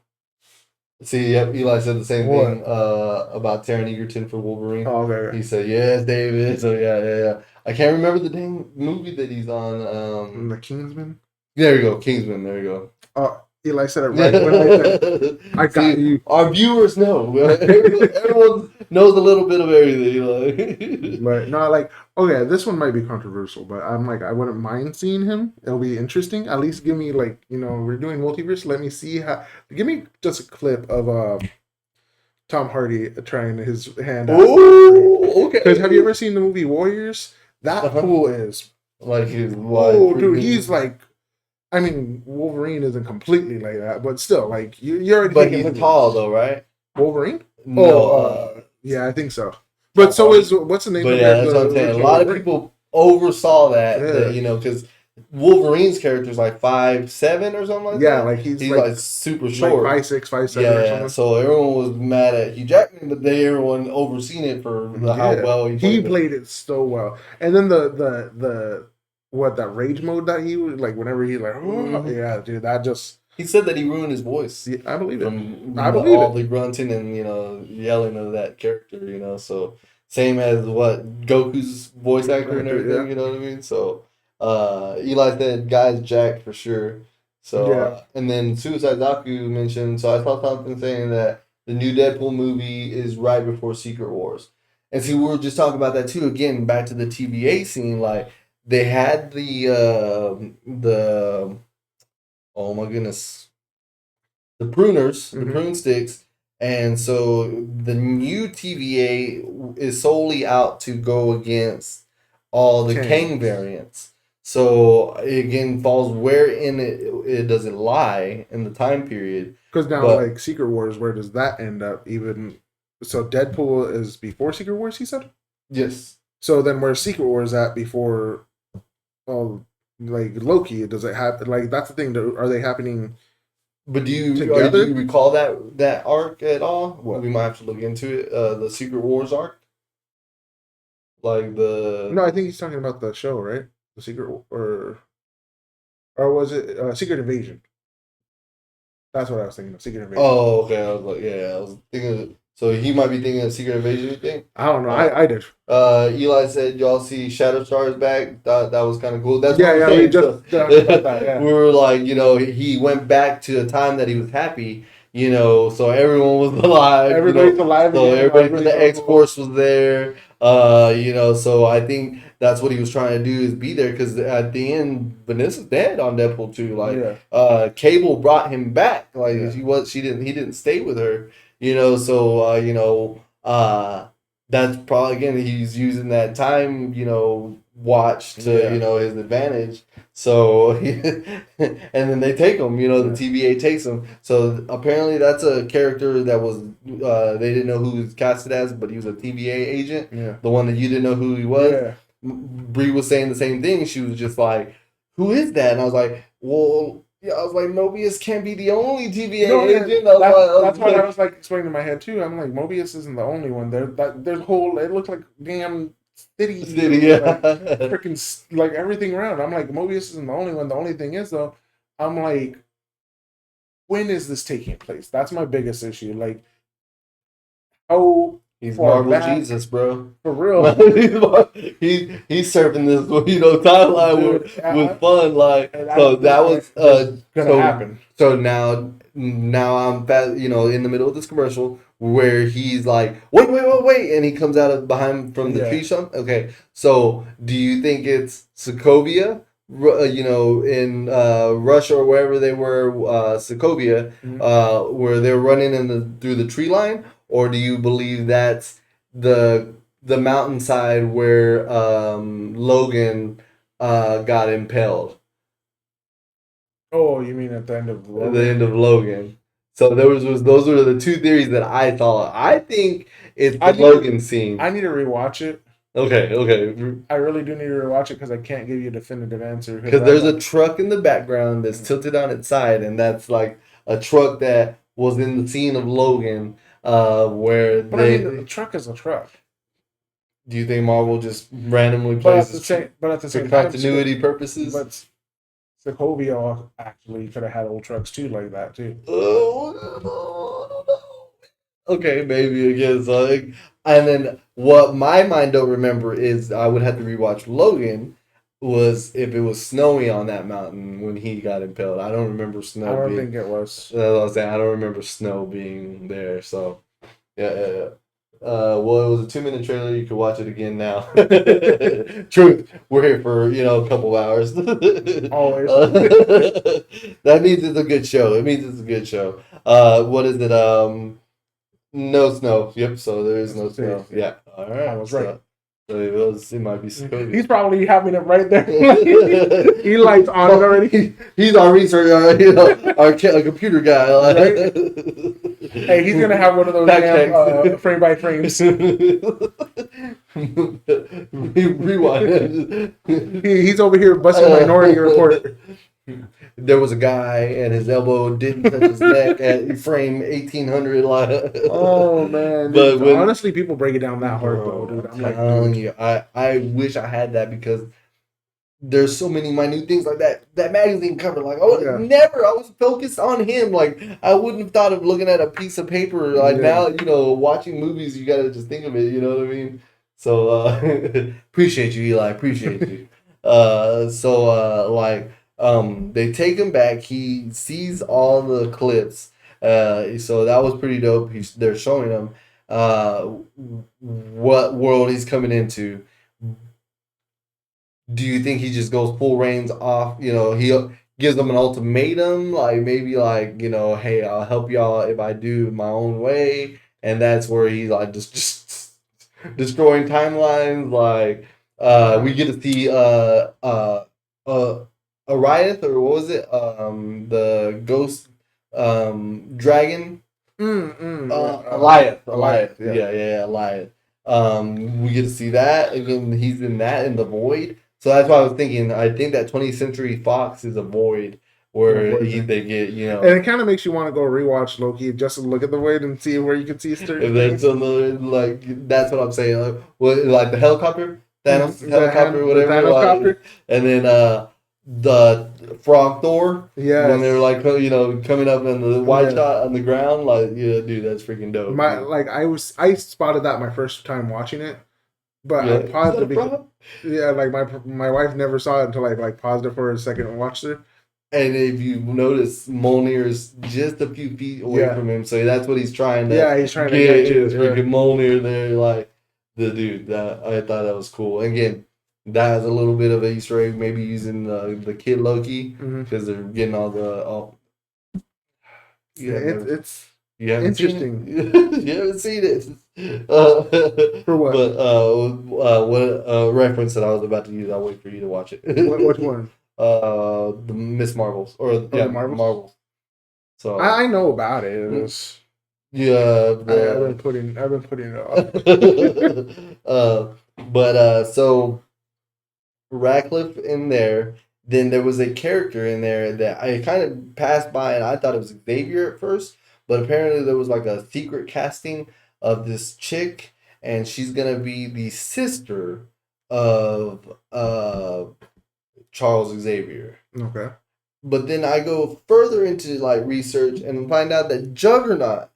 See, yep, Eli said the same What? thing about Taron Egerton for Wolverine. Oh, okay. He said, "Yes, David." So yeah. I can't remember the dang movie that he's on. The Kingsman? There you go, Kingsman. There you go. Oh, Eli said it right when I said, I got See, you. our viewers know. Everyone knows a little bit of everything. Like. But no, like, okay, this one might be controversial, but I'm like, I wouldn't mind seeing him. It'll be interesting. At least give me, like, you know, we're doing multiverse. Let me see how. Give me just a clip of Tom Hardy trying his hand out. Oh, okay. Because have you ever seen the movie Warriors? That fool is. Like his Oh, dude, he's like. I mean, Wolverine isn't completely like that, but still, like you're already. But he's tall though, right? Wolverine? No. Yeah, I think so. But so is what's the name? But of yeah, that's what I'm saying. A lot of people oversaw that, you know, because Wolverine's character is like 5'7" or something like that. Yeah, like he's like super short, like 5'6", 5'7", yeah, or something. So everyone was mad at Hugh Jackman, but everyone overseen it for how well he played it so well. And then the that rage mode that he was like whenever he like yeah, dude, that just. He said that he ruined his voice. Yeah, I believe it. I believe all the grunting and, you know, yelling of that character, you know. So same as what Goku's voice actor and everything, you know what I mean. So Eli said, "Guys, Jack for sure." So and then Suicide Doku mentioned. So I saw something saying that the new Deadpool movie is right before Secret Wars, and see, we were just talking about that too. Again, back to the TVA scene, like they had the oh my goodness, the pruners, the prune sticks, and so the new TVA is solely out to go against all the Kang variants. So it again falls wherein it doesn't lie in the time period. Because now, like Secret Wars, where does that end up? Even so, Deadpool is before Secret Wars. He said, yes. So then, where's Secret Wars at before? Like Loki, does it have like that's the thing? Are they happening? But do you recall that arc at all? Well, we might have to look into it. The Secret Wars arc, like the. No, I think he's talking about the show, right? The Secret or was it Secret Invasion? That's what I was thinking of. Secret Invasion. Oh, okay. I was like, yeah, I was thinking. So he might be thinking of Secret Invasion, you think? I don't know. I did. Eli said y'all see Shadow Stars back. That was kind of cool. That's Yeah, what we're yeah. We saying. just So, talked about that. Yeah. we were like, he went back to a time that he was happy, so everyone was alive, Everybody's alive so again. everybody from Everybody's the so X cool. Force was there. So I think that's what he was trying to do is be there because at the end, Vanessa's dead on Deadpool 2. Like, Cable brought him back. Like he didn't stay with her. That's probably again he's using that time, watch to his advantage. So and then they take him, the TVA takes him. So apparently that's a character that was they didn't know who he was casted as, but he was a TVA agent. Yeah. The one that you didn't know who he was. Yeah. Bree was saying the same thing. She was just like, "Who is that?" And I was like, "Well." Yeah, I was like, Mobius can't be the only TVA agent. That's what I was like explaining in my head too. I'm like, Mobius isn't the only one. There's whole. It looks like damn city, yeah. like freaking like everything around. I'm like, Mobius isn't the only one. The only thing is though, I'm like, when is this taking place? That's my biggest issue. Like, He's Marvel back, Jesus, bro. For real. he's surfing this, timeline with fun. Like, so that was gonna happen. So now I'm in the middle of this commercial where he's like, wait, and he comes out of behind from the tree stump. Okay, so do you think it's Sokovia? In Russia or wherever they were, Sokovia, where they're running through the tree line, or do you believe that's the mountainside where Logan got impaled? Oh, you mean at the end of Logan? The end of Logan. So those were the two theories that I thought. I think it's the Logan scene. I need to rewatch it. Okay. I really do need to rewatch it because I can't give you a definitive answer. Because there's a truck in the background that's tilted on its side, and that's like a truck that was in the scene of Logan, where the truck is a truck. Do you think Marvel just randomly places but at the same for continuity purposes? But Sokovia actually could have had old trucks too, like that too. Okay, maybe again. So, and then what my mind don't remember is I would have to rewatch Logan. Was if it was snowy on that mountain when he got impaled. I don't remember snow. I don't think it was. That's what I was saying. I don't remember snow being there. So, yeah. Well, it was a 2-minute trailer. You could watch it again now. Truth, we're here for a couple hours. Always. That means it's a good show. It means it's a good show. What is it? No snow. Yep. So there is no snow. Yeah. All right. I was right. So it might be Sokovia. He's probably having it right there. Eli's on it already. He's our research, our computer guy. Right? Hey, he's gonna have one of those damn frame by frames. Rewind. He's over here busting Minority Report. There was a guy and his elbow didn't touch his neck at frame 1800. Oh man! But honestly, people break it down that hard, though, dude. I'm like, telling you, I wish I had that because there's so many minute things like that. That magazine cover, never. I was focused on him. Like I wouldn't have thought of looking at a piece of paper. Like now, watching movies, you gotta just think of it. You know what I mean? So appreciate you, Eli. Appreciate you. They take him back. He sees all the clips. So that was pretty dope. They're showing him what world he's coming into. Do you think he just goes full reins off? He gives them an ultimatum, hey, I'll help y'all if I do it my own way, and that's where he's like just destroying timelines. We get to see Ariath, or what was it? The ghost dragon. Alioth. Yeah, Alioth. We get to see that again. He's in that in the void. So that's why I was thinking. I think that 20th Century Fox is a void where they get and it kind of makes you want to go rewatch Loki just to look at the void and see where you can see certain things. That's what I'm saying. Like the helicopter, Thanos helicopter, whatever. And then the Frog Thor. Yeah. When they're like, coming up in the wide Yeah. shot on the ground, like, yeah, dude, that's freaking dope. I spotted that my first time watching it, but Yeah. I paused it because Frog? like my wife never saw it until I like paused it for a second and watched it. And if you notice, Mjolnir is just a few feet away from him, so that's what he's trying to he's trying to get get you. his freaking Mjolnir there. Like, the dude, that I thought that was cool. Again, that has a little bit of an Easter egg, maybe using the kid Loki, because they're getting all. It's You haven't interesting. Seen it? You haven't seen it. For what? But what reference that I was about to use? I'll wait for you to watch it. Which one? The Miss Marvels, or the Marvels. So I know about it. It was, yeah, I've been putting it off. So Radcliffe in there. Then there was a character in there that I kind of passed by, and I thought it was Xavier at first, but apparently there was like a secret casting of this chick, and she's gonna be the sister of Charles Xavier. Okay. But then I go further into like research and find out that Juggernaut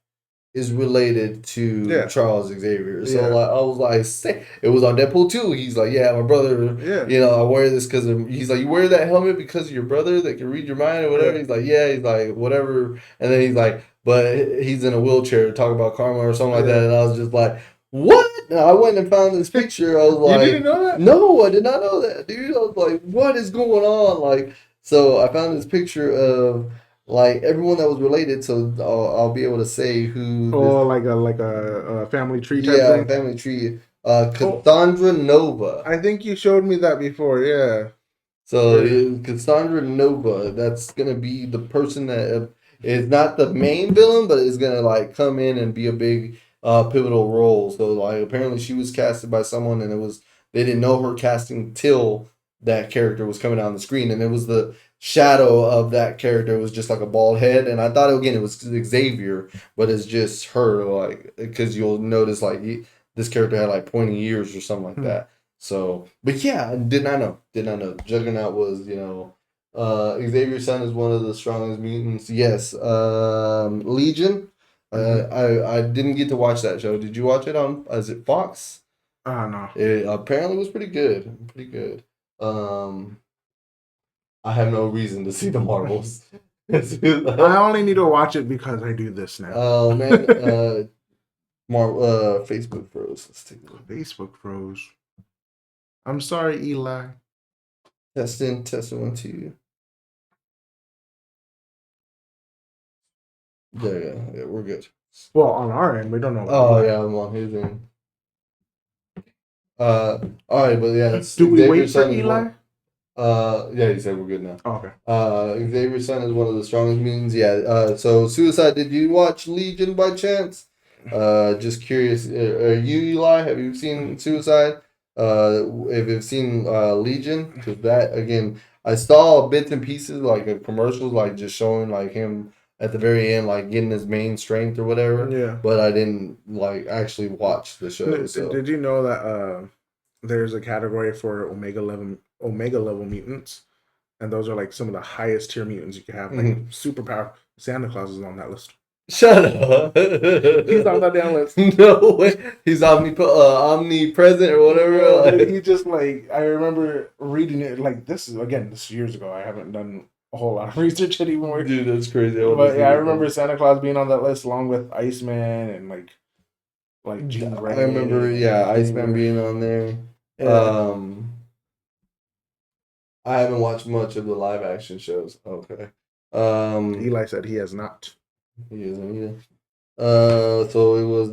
is related to Charles Xavier. So like, I was like, it was on Deadpool 2. He's like, yeah, my brother, I wear this because he's like, you wear that helmet because of your brother that can read your mind or whatever. He's like, yeah, he's like, whatever. And then he's like, but he's in a wheelchair to talk about karma or something like that. And I was just like, what? And I went and found this picture. I was like, you didn't know that? No, I did not know that, dude. I was like, what is going on? Like, so I found this picture of like everyone that was related, so I'll be able to say who. Like a family tree type thing. Yeah, family tree. Cassandra Nova. I think you showed me that before. Yeah. So Cassandra Nova, that's gonna be the person that is not the main villain, but is gonna like come in and be a big pivotal role. So like apparently she was casted by someone, and they didn't know her casting till that character was coming out on the screen, and it was the shadow of that character was just like a bald head, and I thought it was Xavier, but it's just her, like, because you'll notice like this character had like pointy ears or something like that. So, but yeah, I did not know. Juggernaut was, Xavier's son is one of the strongest mutants. Yes, Legion. I didn't get to watch that show. Did you watch it on? Is it Fox? No. It apparently was pretty good. Pretty good. I have no reason to see the Marvels. I only need to watch it because I do this now. Oh man, Facebook froze. Let's take a look. Facebook froze. I'm sorry, Eli. Testing 1, 2. There you go. Yeah, we're good. Well, on our end, we don't know. Yeah, I'm on his end. All right, but yeah. Do we wait for Eli? Yeah, he said we're good now. Oh, okay. Xavier's son is one of the strongest mutants. Yeah. So Suicide. Did you watch Legion by chance? Just curious. Are you Eli? Have you seen Suicide? If you've seen Legion, because that again, I saw bits and pieces like of commercials, like just showing like him at the very end, like getting his main strength or whatever. Yeah. But I didn't like actually watch the show. So. Did you know that there's a category for Omega level mutants, and those are like some of the highest tier mutants you can have, like super powerful. Santa Claus is on that list. Shut up. He's on that damn list. No way. He's omnipresent or whatever. Like, he just like, I remember reading it like this is years ago. I haven't done a whole lot of research anymore. Dude, that's crazy. But yeah, I remember Santa Claus being on that list along with Iceman and like Jean Grey. I remember, Iceman being on there. Yeah. I haven't watched much of the live action shows. Okay. Eli said he has not. He isn't either. So it was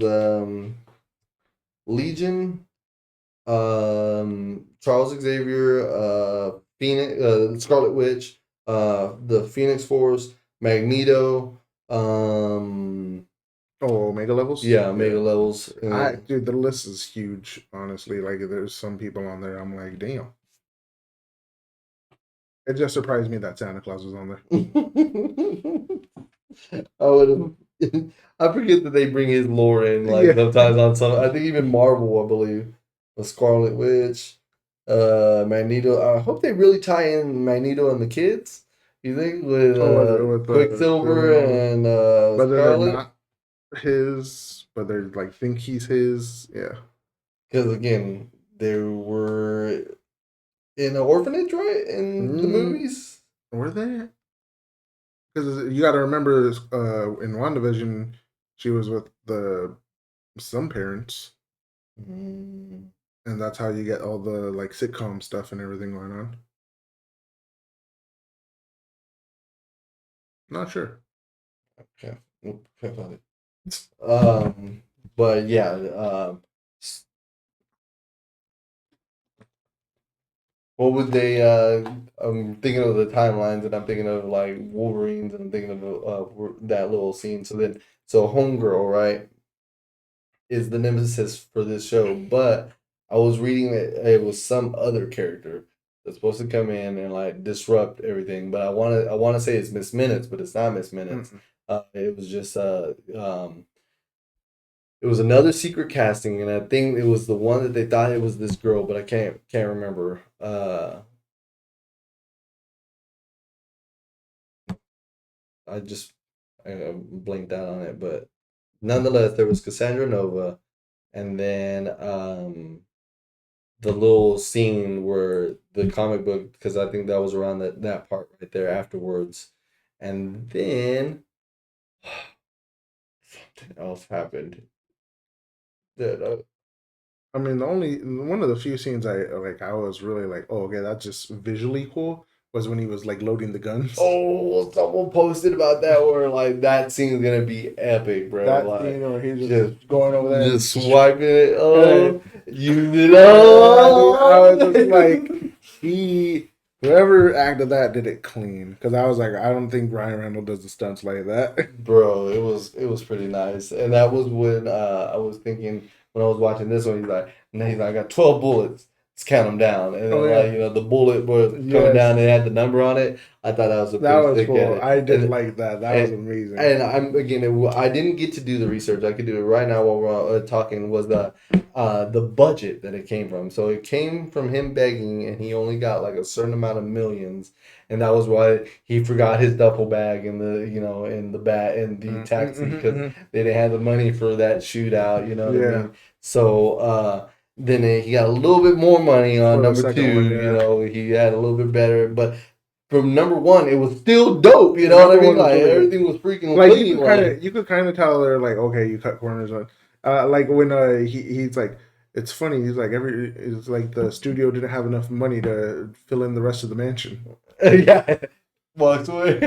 Legion, Charles Xavier, Phoenix, Scarlet Witch, the Phoenix Force, Magneto. Omega levels. Yeah, Omega levels. Dude, the list is huge. Honestly, like there's some people on there. I'm like, damn. It just surprised me that Santa Claus was on there. I forget that they bring his lore in sometimes on some. I think even Marvel, I believe, the Scarlet Witch. Magneto. I hope they really tie in Magneto and the kids. You think with Oh, with Quicksilver Quicksilver, and whether they're Scarlet? not his, but they like think he's his. Yeah. Because again, they were in an orphanage, right? In the Mm, movies. were they? Because you got to remember, in WandaVision, she was with the some parents, Mm, and that's how you get all the like sitcom stuff and everything going on. Not sure. okay. Nope. Can't find it. Um, but yeah. What would they? I'm thinking of the timelines, and I'm thinking of like Wolverines, and I'm thinking of that little scene. So Homegirl, right, is the nemesis for this show. But I was reading that it was some other character that's supposed to come in and like disrupt everything. But I want to say it's Miss Minutes, but it's not Miss Minutes. Mm-mm. It was just it was another secret casting, and I think it was the one that they thought it was this girl, but I can't remember. I just blinked out on it, but nonetheless, there was Cassandra Nova, and then the little scene where the comic book, because I think that was around that part right there afterwards, and then something else happened that I mean, the only one of the few scenes I was really like, oh, okay, that's just visually cool. Was when he was like loading the guns. oh, someone posted about that where like that scene's gonna be epic, bro. That Like scene where he's just just going over there and just swiping it. and Oh, you did dude, I was just like, he whoever acted that did it clean because I was like, I don't think Ryan Reynolds does the stunts like that. Bro, it was pretty nice, and that was when I was thinking when I was watching this one. He's like, I got 12 bullets. Let's count them down, and Oh then yeah, like the bullet was coming yes, down and it had the number on it. I thought that was a that pretty was sick cool. edit, I did and like that. That was and amazing. and I'm again. I didn't get to do the research. I could do it right now while we're talking. Was the budget that it came from? So it came from him begging, and he only got like a certain amount of millions, and that was why he forgot his duffel bag in the in the bat in the taxi because Mm. they didn't have the money for that shootout. You know what I Yeah, mean? So then he got a little bit more money on for the number second one, two. yeah. He had a little bit better, but from number one, it was still dope. You know what Number I mean? one was Like really good. everything was freaking Like clean. you could kind of tell they're like, okay, you cut corners on. Like when he's like, it's funny. He's like it's like the studio didn't have enough money to fill in the rest of the mansion. Yeah, walks away.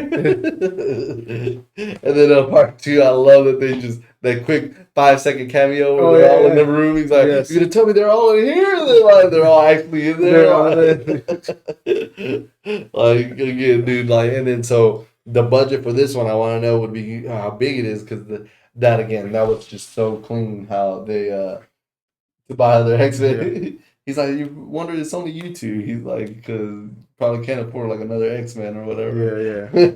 And then part two, I love that they just that quick 5 second cameo where Oh they're yeah, all in yeah, the room. He's like, "You're yes, gonna tell me they're all in here?" And they're all actually in there. they're all there. Like again, dude. Like, and then so the budget for this one, I want to know would be how big it is because that again, that was just so clean how they to buy other X Yeah, Men. He's like, you wonder it's only you two. He's like, because probably can't afford like another X Men or whatever. yeah,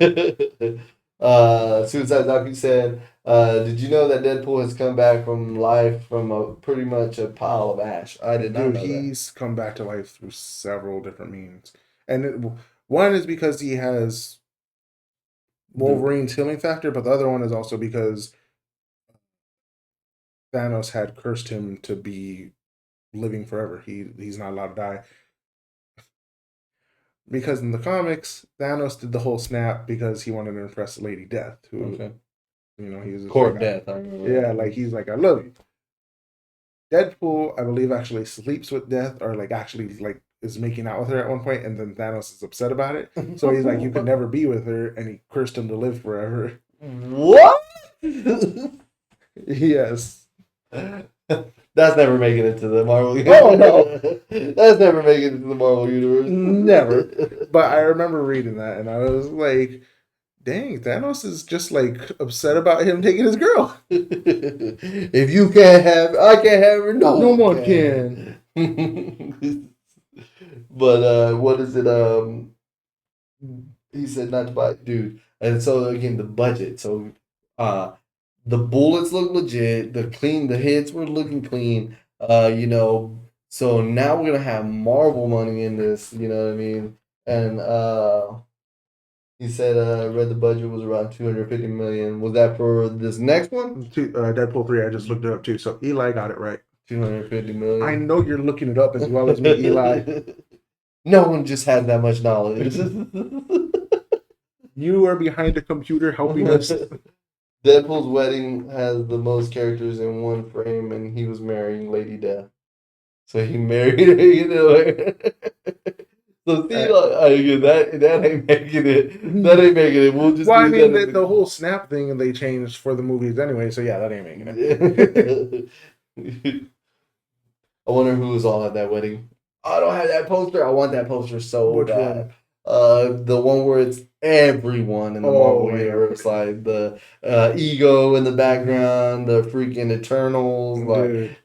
yeah. Suicide Docu said, "Did you know that Deadpool has come back from life from a pretty much a pile of ash? I did not Dude, know that." he's come back to life through several different means, and one is because he has The Wolverine's healing factor, but the other one is also because Thanos had cursed him to be living forever. He's not allowed to die. Because in the comics, Thanos did the whole snap because he wanted to impress Lady Death, who okay, he was just Court like, of Death. I remember yeah, that. like he's like, I love you. Deadpool, I believe, actually sleeps with Death, or like actually like is making out with her at one point, and then Thanos is upset about it. So he's like, you could never be with her, and he cursed him to live forever. What? Yes. That's never making it to the Marvel Oh no, universe. That's never making it to the Marvel never. universe. But I remember reading that, and I was like, dang, Thanos is just like upset about him taking his girl. If you can't have, I can't have her. No No one one can. can. But what is it? He said not to buy, dude. And so again, the budget. So, uh, the bullets look legit. The hits were looking clean. So now we're gonna have Marvel money in this. You know what I mean? And he said read the budget was around 250 million. Was that for this next one? Deadpool 3, I just looked it up too. So Eli got it right. 250 million. I know you're looking it up as well as me, Eli. No one just has that much knowledge. You are behind the computer helping us. Deadpool's wedding has the most characters in one frame, and he was marrying Lady Death. So he married her, you know. So see, that ain't making it. That ain't making it. We'll just. Well, I mean, that the whole snap thing they changed for the movies anyway. So yeah, that ain't making it. I wonder who was all at that wedding. I don't have that poster. I want that poster so Which bad. one? The one where it's everyone in the Marvel universe, like the Ego in the background, the freaking Eternals,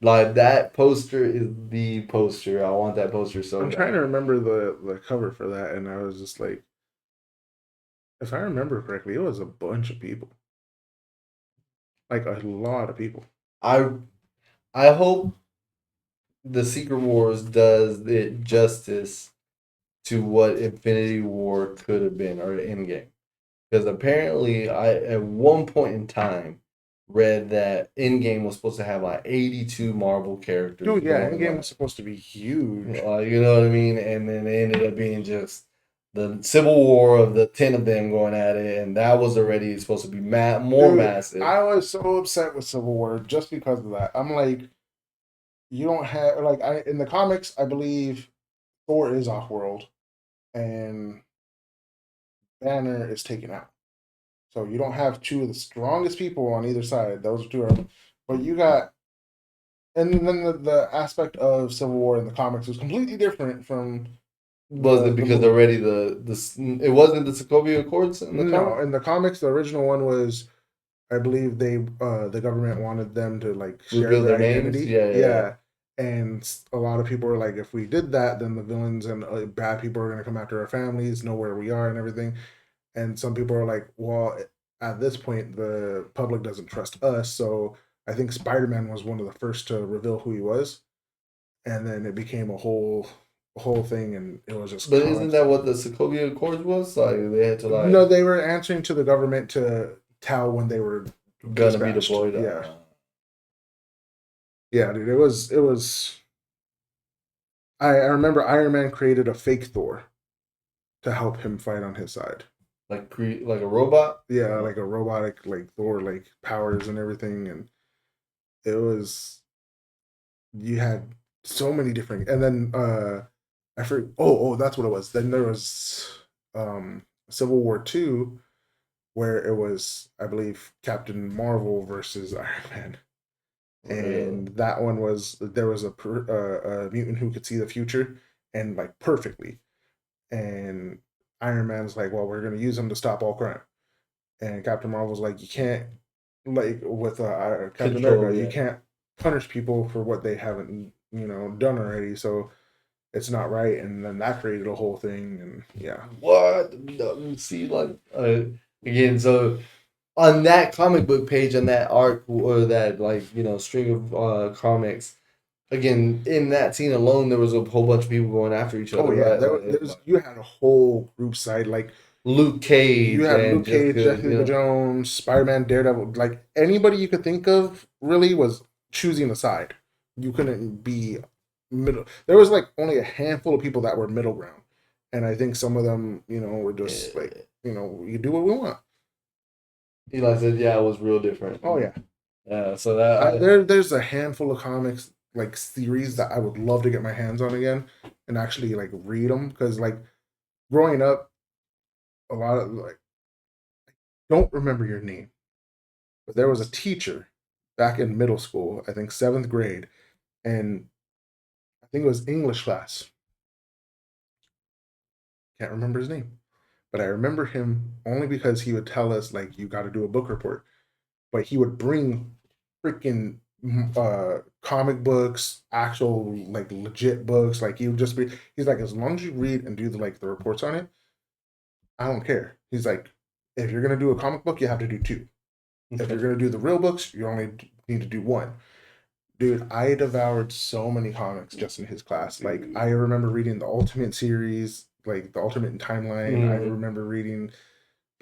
like that poster is the poster. I want that poster so bad. I'm trying to remember the cover for that, and I was just like, if I remember correctly, it was a bunch of people, like a lot of people. I hope the Secret Wars does it justice to what Infinity War could have been or Endgame. Because apparently, I at one point in time read that Endgame was supposed to have like 82 Marvel characters. Dude, yeah, Endgame was supposed to be huge. You know what I mean? And then it ended up being just the Civil War of the 10 of them going at it, and that was already supposed to be massive. I was so upset with Civil War just because of that. I'm like, you don't have in the comics, I believe Thor is off world and Banner is taken out. So you don't have two of the strongest people on either side. Those two are, but you got, and then the aspect of Civil War in the comics was completely different from. Was it because already it wasn't the Sokovia Accords in the comics? In the comics, the original one was, I believe the government wanted them to like share their identity. Yeah. And a lot of people were like, if we did that, then the villains and bad people are going to come after our families, know where we are and everything. And some people are like, well, at this point, the public doesn't trust us. So I think Spider-Man was one of the first to reveal who he was. And then it became a whole thing, and it was just. But isn't that what the Sokovia Accords was? Like they had to like. No, they were answering to the government to tell when they were gonna be deployed. Yeah. Yeah, dude, it was. I remember Iron Man created a fake Thor to help him fight on his side. Like a robot? Yeah, like a robotic like Thor like powers and everything, and it was. You had so many different, and then I forget. Oh, that's what it was. Then there was Civil War 2, where it was, I believe, Captain Marvel versus Iron Man. And that one was, there was a mutant who could see the future and like perfectly. And Iron Man's like, well, we're going to use him to stop all crime. And Captain Marvel's like, you can't, like with Captain America, you can't punish people for what they haven't, done already. So it's not right. And then that created a whole thing. And yeah. What? See, like, again, so on that comic book page, on that arc or that string of comics, again in that scene alone, there was a whole bunch of people going after each other. Oh yeah, right? You had a whole group side like Luke Cage. You had Luke Cage, Jessica Jones, Spider-Man, Daredevil. Like anybody you could think of, really was choosing a side. You couldn't be middle. There was like only a handful of people that were middle ground, and I think some of them, were just like, you do what we want. Eli said, "Yeah, it was real different." Oh yeah, yeah. So that there's a handful of comics like series that I would love to get my hands on again and actually like read them, because like growing up, a lot of like, I don't remember your name, but there was a teacher back in middle school, I think 7th grade, and I think it was English class. Can't remember his name. But I remember him only because he would tell us, like, you got to do a book report. But he would bring freaking comic books, actual, like, legit books. Like, he would just be, he's like, as long as you read and do the reports on it, I don't care. He's like, if you're going to do a comic book, you have to do 2. If you're going to do the real books, you only need to do 1. Dude, I devoured so many comics just in his class. Like, I remember reading the Ultimate series, like the Ultimate Timeline. I Mm. remember reading.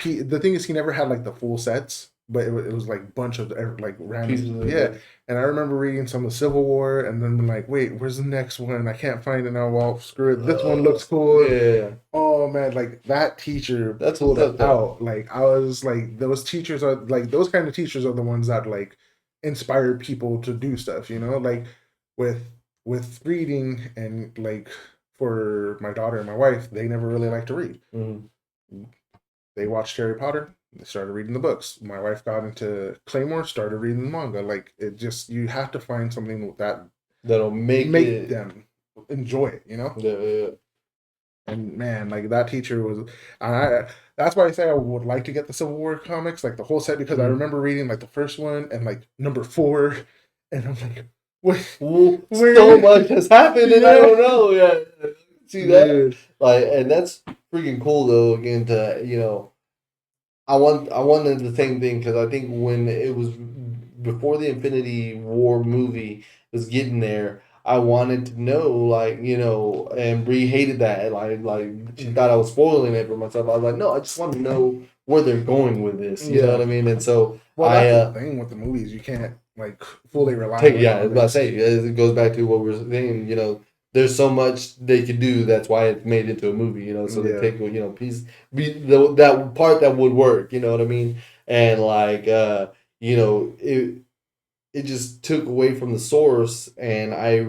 The thing is, he never had like the full sets, but it was like bunch of like Pieces random. of Yeah, it. and I remember reading some of Civil War, and then like, wait, where's the next one? I can't find it now. Well, screw it. This one looks cool. Yeah. Oh man, like that teacher That's pulled what's it up though. out. Like I was like, those teachers are like those kind of teachers are the ones that like inspire people to do stuff. Like with with reading and like for my daughter and my wife, they never really like to read. Mm. They watched Harry Potter. They started reading the books. My wife got into Claymore, started reading the manga. Like it just you have to find something that That'll make make it. them enjoy it. Yeah, yeah. And man, like that teacher was, I. That's why I say I would like to get the Civil War comics, like the whole set, because I Mm. remember reading like the first one and like number 4, and I'm like, wait, Well, so where? much has happened and I Yeah, don't know. Yeah, see that? dude. Like, and that's freaking cool though. Again, to I wanted the same thing because I think when it was before the Infinity War movie was getting there, I wanted to know, like, and Bree hated that. Like she thought I was spoiling it for myself. I was like, no, I just want to know where they're going with this. You know what Yeah. I mean? And so Well, that's the thing with the movies. You can't like fully rely on the yeah, I was about to comics. say it goes back to what we are saying. There's so much they could do. That's why it's made into a movie. So they Yeah. take that part that would work. You know what I mean? And like it just took away from the source, and I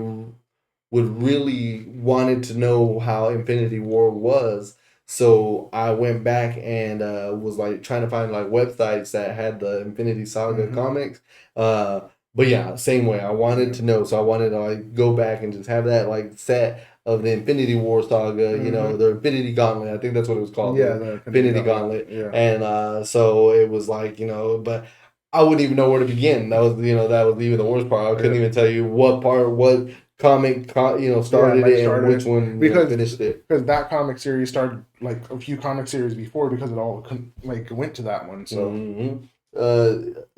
would really wanted to know how Infinity War was. So I went back and was like trying to find like websites that had the Infinity Saga Hmm. comics. Uh, but yeah, same way. I wanted Yeah. to know, so I wanted to like go back and just have that like set of the Infinity War saga. Hmm. The Infinity Gauntlet. I think that's what it was called, Yeah, the the Infinity Infinity Gauntlet. Gauntlet. Yeah. And so it was like but I wouldn't even know where to begin. That was even the worst part. I couldn't Yeah. even tell you what Yeah, started like it and which started one because finished it. that comic series started like a few comic series before because it all like went to that one. So Mm-hmm.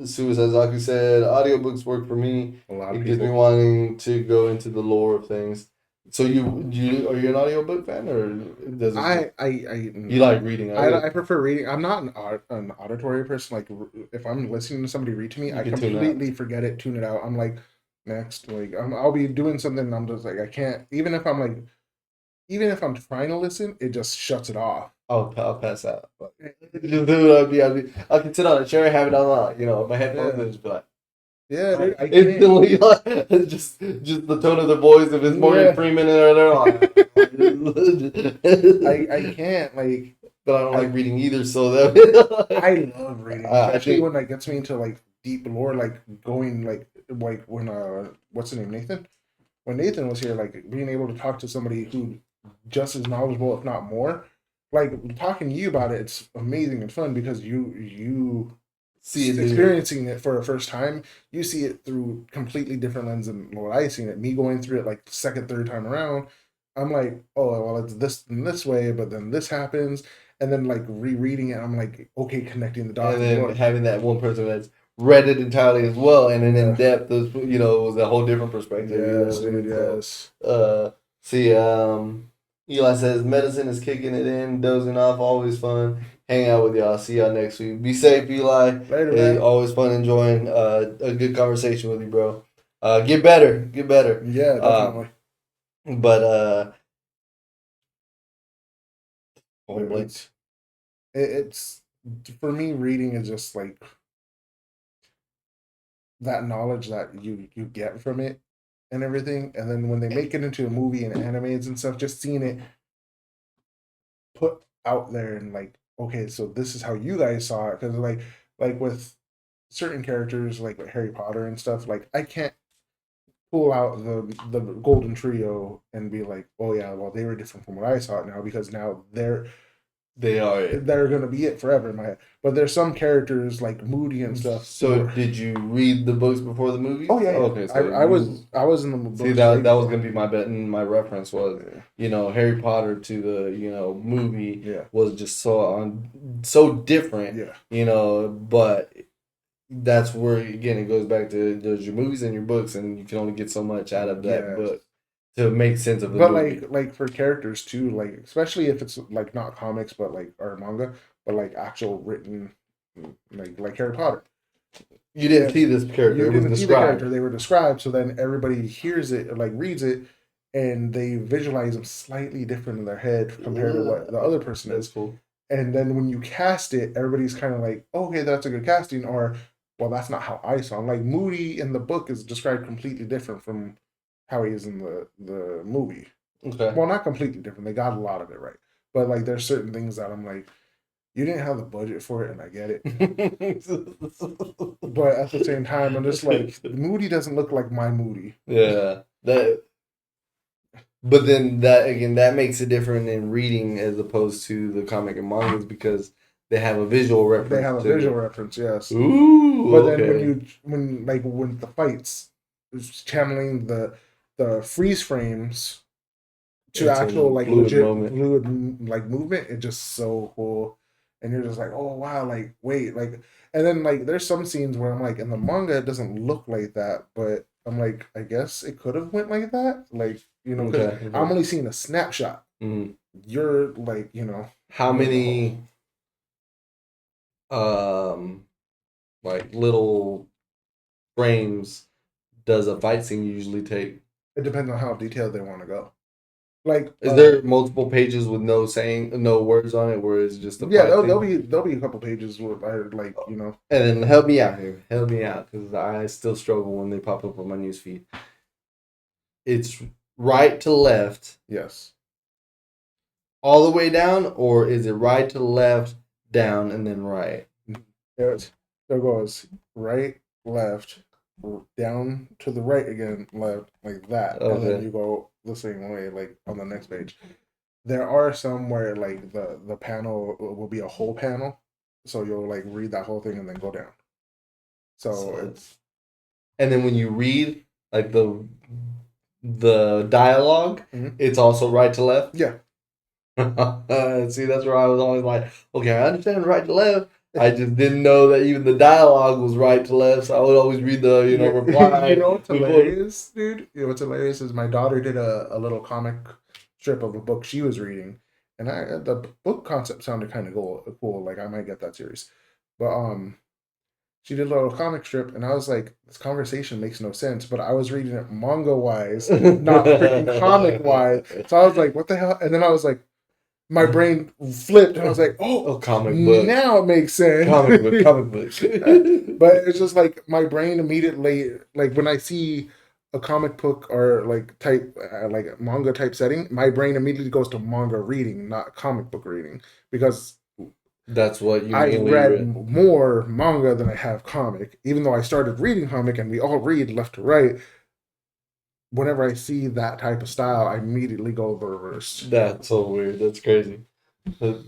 Suicide Zaku said audiobooks work for me. a lot of It gets me people. wanting to go into the lore of things. So you are you an audiobook fan, or does it just you like reading? I prefer reading. I'm not an auditory person. Like if I'm listening to somebody read to me, You I can tune out. completely forget it, tune it out. I'm like next. Like I'll be doing something. And I'm just like I can't. Even if I'm trying to listen, it just shuts it off. I'll pass out. Just do what I can sit on a chair, have it on, my headphones, Yeah, and just be like. yeah, dude, I can't. Instantly, like, just the tone of the voice. If it's Morgan Yeah, Freeman, and they're like, I can't like. but I don't like I reading either. So that I love reading, I especially think when that gets me into like deep lore, like going like when what's the name, Nathan? When Nathan was here, like being able to talk to somebody who just as knowledgeable, if not more, like talking to you about it, it's amazing and fun because you see it through. experiencing it for the first time, you see it through completely different lens than what I seen it. Me going through it like second, third time around, I'm like, oh well, it's this in this way, but then this happens, and then like rereading it, I'm like, okay, connecting the dots And as then well. having that one person that's read it entirely as well, and then in Yeah. depth, was a whole different perspective. You know Yes, what I dude. mean? So, Yes. see, Eli says medicine is kicking it in, dozing off, always fun. Hang out with y'all. See y'all next week. Be safe, Eli. Later, It's man. always fun enjoying a good conversation with you, bro. Get better, get better. Yeah, definitely. But Dude, Wait, it's for me. Reading is just like that knowledge that you get from it and everything, and then when they make it into a movie and animes and stuff, just seeing it put out there and like, okay, so this is how you guys saw it because like with certain characters like with Harry Potter and stuff, like I can't pull out the golden trio and be like, oh yeah, well they were different from what I saw it now because now they are it. they're gonna be it forever in my head. But there's some characters like Moody and stuff. So, did you read the books before the movies? Oh yeah, yeah. Okay, so I was in the see books way that was before. gonna be my bet, and my reference was, Yeah, Harry Potter to the movie yeah, was just so different, yeah. but that's where again it goes back to there's your movies and your books, and you can only get so much out of that Yes. book to make sense of the But movie. like for characters too, like especially if it's like not comics but like or manga, but like actual written like Harry Potter. You didn't If see this character; you it was didn't see the described. character, they were described, so then everybody hears it, like reads it, and they visualize them slightly different in their head compared to what the other person That's is. cool. And then when you cast it, everybody's kind of like, okay, that's a good casting, or well, that's not how I saw him. Like Moody in the book is described completely different from how he is in the movie. Okay. Well, not completely different. They got a lot of it right, but like there's certain things that I'm like, you didn't have the budget for it, and I get it. But at the same time, I'm just like, Moody doesn't look like my Moody. Yeah. That. But then that again, that makes it different in reading as opposed to the comic and mangas because they have a visual reference. They have a to visual it. reference, yes. Ooh. But then Okay. when the fights, it's channeling the freeze frames to actual Into like fluid legit moment. fluid like movement, it's just so cool. And you're just like, oh wow, like wait, like, and then like there's some scenes where I'm like, in the manga it doesn't look like that, but I'm like, I guess it could have went like that, like because Okay. I'm Okay. only seeing a snapshot. Mhm. You're like, How you're the whole. many um like little frames does a fight scene usually take? It depends on how detailed they want to go. Like, Is there multiple pages with no words on it, where it's just a yeah, fight there'll be a couple pages where I like, And then help me out here. Help me out because I still struggle when they pop up on my newsfeed. It's right to left yes. all the way down, or is it right to left, down, and then right? There goes right, left, down to the right again, left, like that, and then Okay. you go the same way, like on the next page. There are some where like the panel will be a whole panel, so you'll like read that whole thing and then go down. So So, it's and then when you read like the dialogue, mhm. it's also right to left. Yeah. See, that's where I was always like, okay, I understand right to left. I just didn't know that even the dialogue was right to left, so I would always read the You reply know what's before. hilarious, dude? You know what's hilarious is my daughter did a little comic strip of a book she was reading, and the book concept sounded kind of cool. Like I might get that series, but she did a little comic strip, and I was like, this conversation makes no sense. But I was reading it manga wise, not freaking comic wise. So I was like, what the hell? And then I was like, my brain flipped, and I was like, oh, Oh, comic book, now it makes sense. comic book. But it's just like my brain immediately, like when I see a comic book or like type like manga type setting, my brain immediately goes to manga reading, not comic book reading, because That's what you I mainly read read. more manga than I have comic. Even though I started reading comic and we all read left to right, whenever I see that type of style, I immediately go reverse. That's so weird. That's crazy. And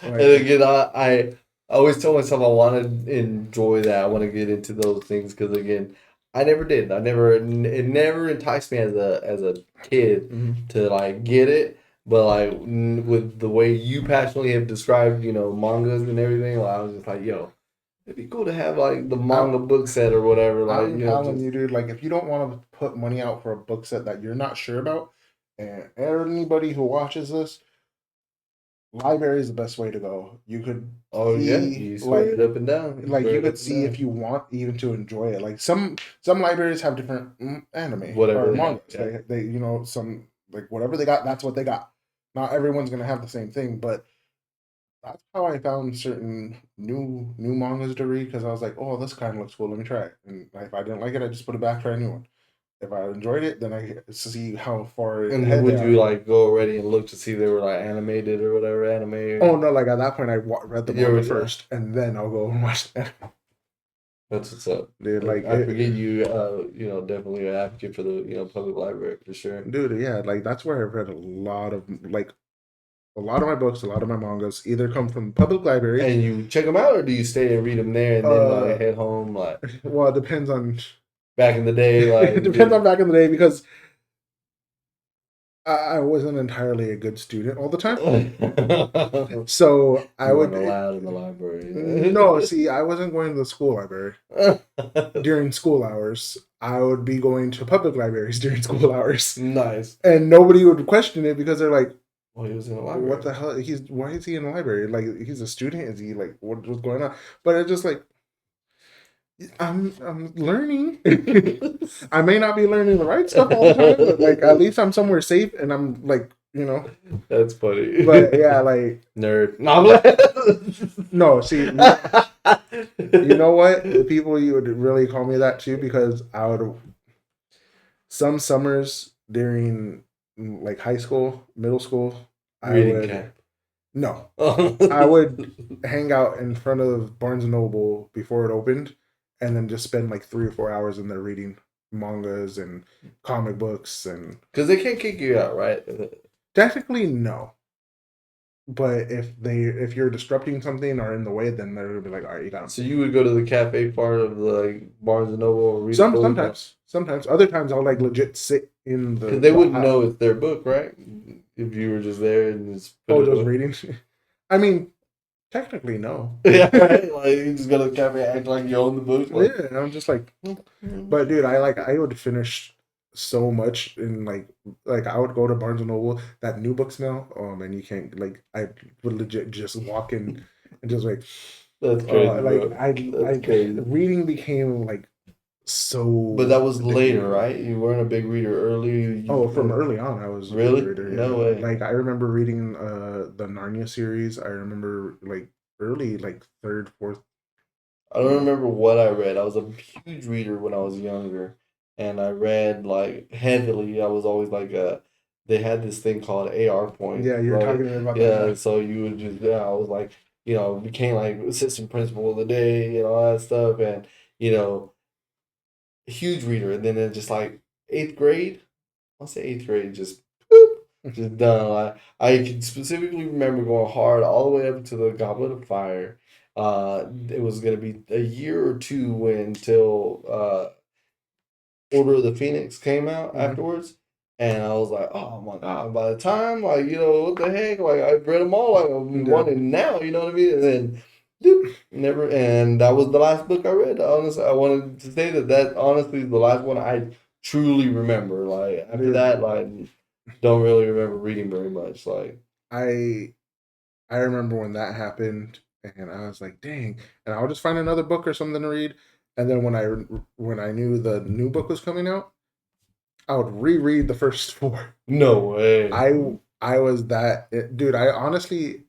Like, again, I always tell myself I want to enjoy that. I want to get into those things because again, I never did. It never enticed me as a kid mhm. to like get it. But like with the way you passionately have described, mangas and everything, like, I was just like, yo, it'd be cool to have like the I'm manga book set or whatever. Like, I'm telling just you, dude. Like, if you don't want to put money out for a book set that you're not sure about, and anybody who watches this, library is the best way to go. You could oh yeah, see you swear it up and down. You like swear you it could up and see if down. you want even to enjoy it. Like some libraries have different anime Whatever or they have, mangas. yeah. They some like whatever they got, that's what they got. Not everyone's gonna have the same thing, but that's how I found certain new mangas to read because I was like, oh, this kind of looks cool. Let me try it. And if I didn't like it, I just put it back, try a new one. If I enjoyed it, then I see how far And ahead they would you are. like go already and look to see if they were like animated or whatever Oh anime? no! Like at that point, I read the You manga yeah, first, and then I'll go and watch the anime. that's what's up. Dude, like I forget you. Definitely an advocate for the public library for sure. dude, yeah, like that's where I've read a lot of my books, a lot of my mangas either come from public libraries. And you check them out, or do you stay and read them there and then like Uh, head home like well, it depends on back in the day? it Like depends on back in the day because I wasn't entirely a good student all the time. You So I weren't would allowed in the library. no, see, I wasn't going to the school library during school hours. I would be going to public libraries during school hours. Nice. And nobody would question it because they're like, Well, he was in the library. what the hell? Why is he in the library? Like, he's a student? Is he like, what's going on? But it's just like, I'm learning. I may not be learning the right stuff all the time, but like at least I'm somewhere safe and I'm like, That's funny. But yeah, like nerd. No, see, you know what? The people you would really call me that too because I would some summers during like high school, middle school, Reading camp. No, I would hang out in front of Barnes and Noble before it opened, and then just spend like 3 or 4 hours in there reading mangas and comic books and. Because they can't kick you out, right? Technically, no. But if you're disrupting something or in the way, then they're gonna be like, all right, you got them. So you would go to the cafe part of the like Barnes and Noble or read sometimes. Other times I'll like legit sit in the. Because they wouldn't know it's their book, right? If you were just there and just just reading. I mean, technically no. Yeah, right. Like you just go to the cafe, act like you own the book. Like, yeah, I'm just like, but dude, I would finish so much in like I would go to Barnes and Noble, that new book smell. Oh man, you can't like I would legit just walk in and just like that's crazy. reading became like so. But that was later, right? You weren't a big reader early. From early on, I was really a reader. No way. Like I remember reading the Narnia series. I remember like early, like third, fourth. I don't remember what I read. I was a huge reader when I was younger, and I read like heavily. I was always like they had this thing called AR points. Yeah, you're talking about that. Yeah, so you would just I was like became like assistant principal of the day, all that stuff, and huge reader. And then it just like eighth grade, I'll say eighth grade, just just done. Like I can specifically remember going hard all the way up to the Goblet of Fire. It was gonna be a year or two until Order of the Phoenix came out afterwards, and I was like, oh my god! By the time like what the heck, like I've read them all, like I'm wanting now, you know what I mean? And then, never, and that was the last book I read. Honestly, I wanted to say that honestly is the last one I truly remember. Like after that, like don't really remember reading very much. Like I remember when that happened, and I was like, dang! And I'll just find another book or something to read. And then when I knew the new book was coming out, I would reread the first 4. No way. I was that dude. I honestly,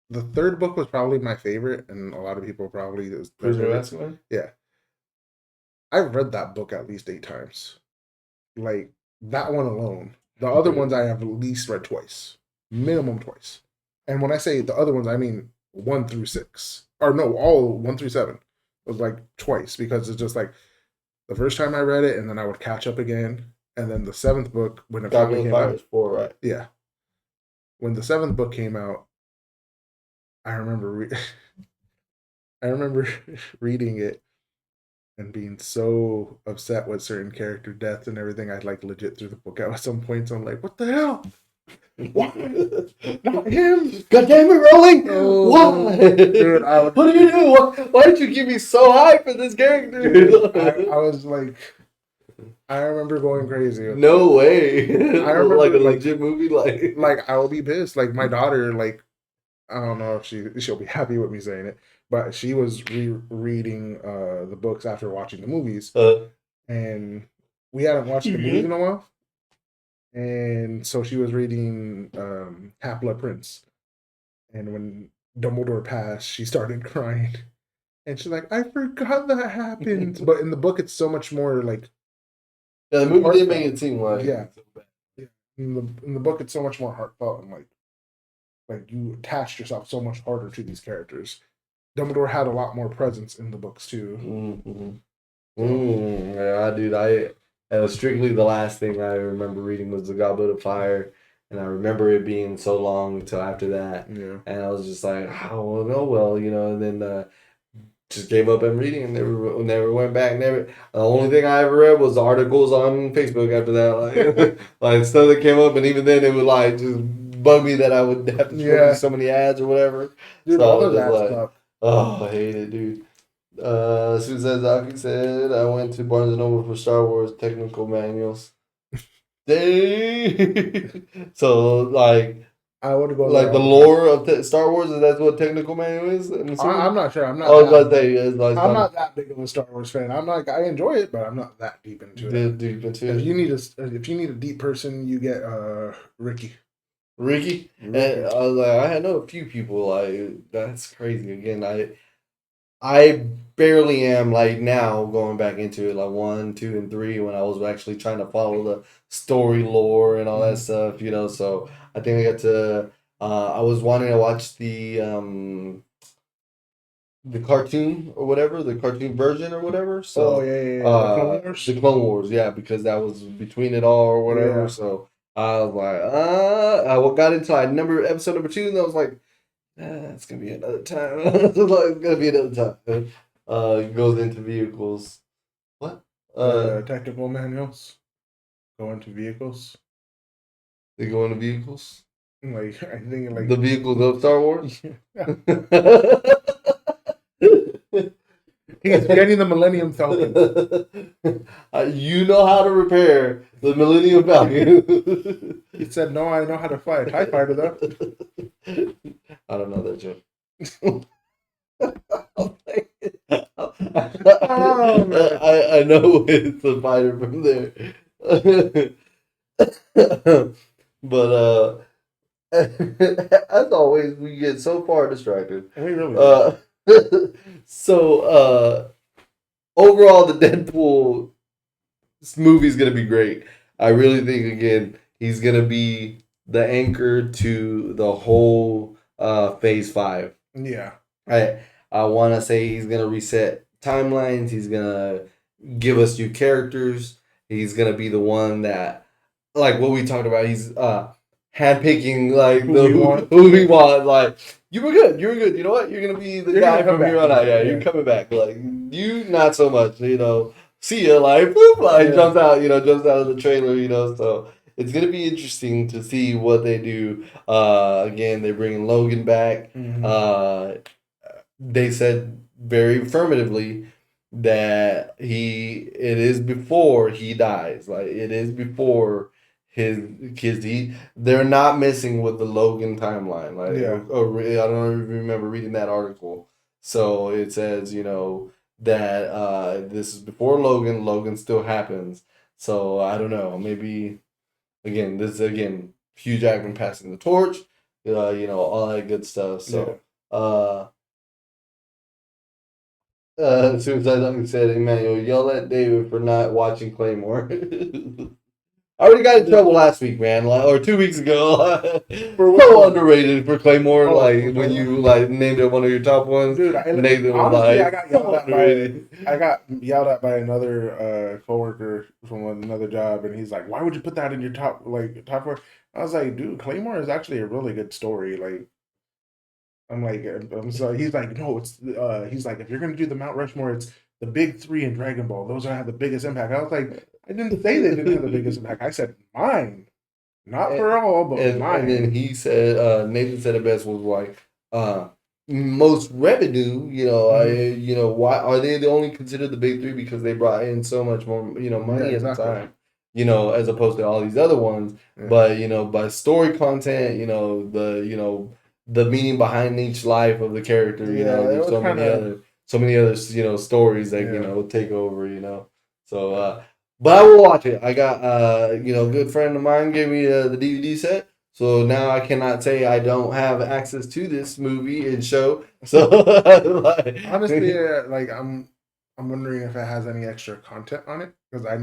the third book was probably my favorite, and a lot of people probably yeah. I've read that book at least 8 times. Like that one alone. The other ones I have at least read twice, minimum twice. And when I say the other ones, I mean 1 through 6, or no, all 1 through 7. It was like twice because it's just like the first time I read it, and then I would catch up again, and then the 7th book when it finally came out. 4, right? Yeah. When the 7th book came out, I remember I remember reading it and being so upset with certain character deaths and everything. I like legit threw the book out at some points. I'm like, what the hell? Why? Not him! God damn it, Rowling! Oh, why? Dude, what do you do? Why did you give me so high for this character? Dude, I was like, I remember going crazy. No way! I remember like a legit movie, I will be pissed. Like my daughter, like I don't know if she'll be happy with me saying it, but she was rereading the books after watching the movies, and we hadn't watched the movies in a while. And so she was reading Half-Blood Prince. And when Dumbledore passed, she started crying. And she's like, I forgot that happened. But in the book, it's so much more like... Yeah, the movie did make it seem like... Yeah. In the book, it's so much more heartfelt and like you attached yourself so much harder to these characters. Dumbledore had a lot more presence in the books, too. Yeah, dude, it was strictly the last thing I remember reading was The Goblet of Fire, and I remember it being so long until after that. Yeah. And I was just like, oh, well, and then just gave up on reading and never went back. Never. The only thing I ever read was the articles on Facebook after that, like like stuff that came up, and even then it would like just bug me that I would have to scroll through so many ads or whatever. Dude, So I all was those just ads like, suck. oh, I hate it, dude. Susan Zaki said, I went to Barnes and Noble for Star Wars technical manuals. Dang. So like. I would go Like the lore of Star Wars, is that what technical manual is? I'm not sure. I'm not. I was about to say, it's like I'm not that big of a Star Wars fan. I'm like I enjoy it, but I'm not that deep into it. Deep into If it. you need a deep person, you get Ricky. Ricky? And I was like, I know a few people like that's crazy. Again, I barely am like now going back into it like 1, 2, and 3 when I was actually trying to follow the story lore and all that stuff, you know. So I think I got to. I was wanting to watch the cartoon or whatever, the cartoon version or whatever. So The Clone Wars. The Clone Wars, yeah, because that was between it all or whatever. Yeah. So I was like, I got into episode number 2, and I was like, it's gonna be another time. It's gonna be another time. It goes into vehicles. What? Technical manuals. Go into vehicles. They go into vehicles. Like I think like the vehicles of Star Wars. He's getting the Millennium Falcon. You know how to repair the Millennium Falcon. He said, "No, I know how to fly a TIE fighter, though." I don't know that joke. I know it's a fighter from there. But as always, we get so far distracted. We really so overall, the Deadpool movie is gonna be great. I really think again he's gonna be the anchor to the whole Phase 5. Yeah. I want to say he's gonna reset timelines. He's gonna give us new characters. He's gonna be the one that, like what we talked about. He's handpicking like who we want. Like you were good. You know what? You're gonna be the guy from here on out. Yeah, you're coming back. Like you, not so much. You know, see ya. Like boop, like jumps out. You know, jumps out of the trailer. You know, so it's gonna be interesting to see what they do. Again, they're bringing Logan back. Mm-hmm. They said very affirmatively that it is before he dies. Like it is before his kids. They're not messing with the Logan timeline. Like I don't remember reading that article. So it says, you know, that this is before Logan. Logan still happens. So I don't know. Maybe again, Hugh Jackman passing the torch. You know, all that good stuff. So as soon as I said, Emmanuel, yell at David for not watching Claymore. I already got in trouble last week, man, or 2 weeks ago. So underrated for Claymore, when you named it one of your top ones. Dude, Nathan was honestly, I got yelled at by another coworker from another job, and he's like, "Why would you put that in your top 4?" I was like, "Dude, Claymore is actually a really good story." Like, I'm sorry. He's like, "No, it's." He's like, "If you're gonna do the Mount Rushmore, it's the big 3 in Dragon Ball. Those have the biggest impact." I was like, I didn't say they didn't have the biggest impact. I said mine, not for all, but mine. And then he said, Nathan said it best was like, most revenue. You know, why are they only considered the big 3 because they brought in so much more, money at the time. You know, as opposed to all these other ones. Yeah. But by story content, the meaning behind each life of the character. There's so many other stories that take over. So. But I will watch it. I got a good friend of mine gave me the DVD set, so now I cannot say I don't have access to this movie and show. So honestly, I'm wondering if it has any extra content on it because I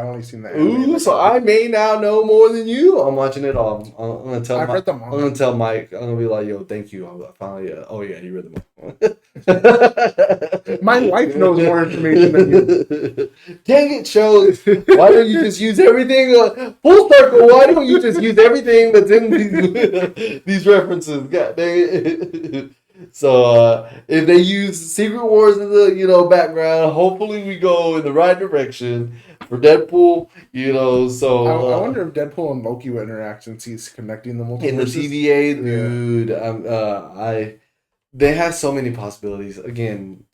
only seen that. Ooh, so I may now know more than you. I'm watching it all. I'm gonna tell. I'm gonna tell Mike. I'm gonna be like, "Yo, thank you." I'm finally. Oh yeah, you read the manga. My wife knows more information than you. Dang it, shows. Why don't you just use everything full circle? Why don't you just use everything that's in these references? God dang it. So if they use Secret Wars as a background, hopefully we go in the right direction for Deadpool. I wonder if Deadpool and Loki will interact since he's connecting the In the multiverses. TVA, Yeah. dude, they have so many possibilities. Again,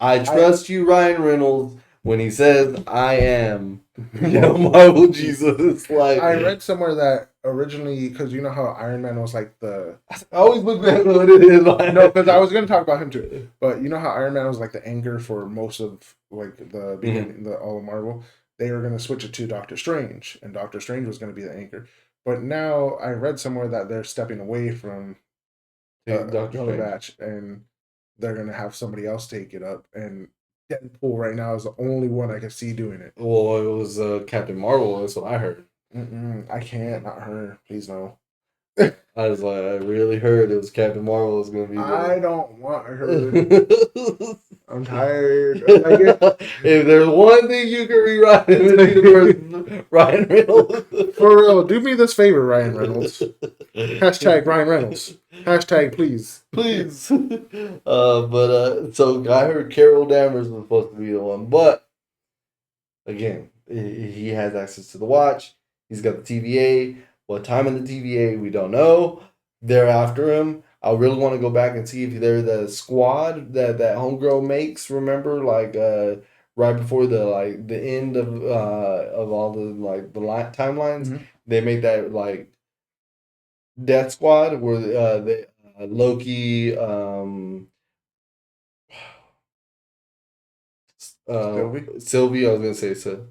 I trust you, Ryan Reynolds, when he says I am, Marvel Jesus. Like I read somewhere that originally, because you know how Iron Man was like the. I always look at what it is. Like, No, because I was going to talk about him too. But you know how Iron Man was like the anchor for most of like the beginning, the all of Marvel. They were going to switch it to Doctor Strange, and Doctor Strange was going to be the anchor. But now I read somewhere that they're stepping away from Doctor Strange. Batch, and they're going to have somebody else take it up. And Deadpool right now is the only one I can see doing it. Well, it was Captain Marvel. That's what I heard. I can't, not her. Please no. I was like, I really heard it was Captain Marvel was gonna be. I don't want her. I'm tired. If there's one thing you can rewrite in the universe, Ryan Reynolds. For real, do me this favor, Ryan Reynolds. Hashtag Ryan Reynolds. Hashtag please. Please. So I heard Carol Danvers was supposed to be the one, but again, he has access to the watch. He's got the TVA. What time in the TVA, we don't know. They're after him. I really want to go back and see if they're the squad that Homegirl makes. Remember, like right before the end of all the timelines, they make that like Death Squad where Loki, Sylvie. I was gonna say so.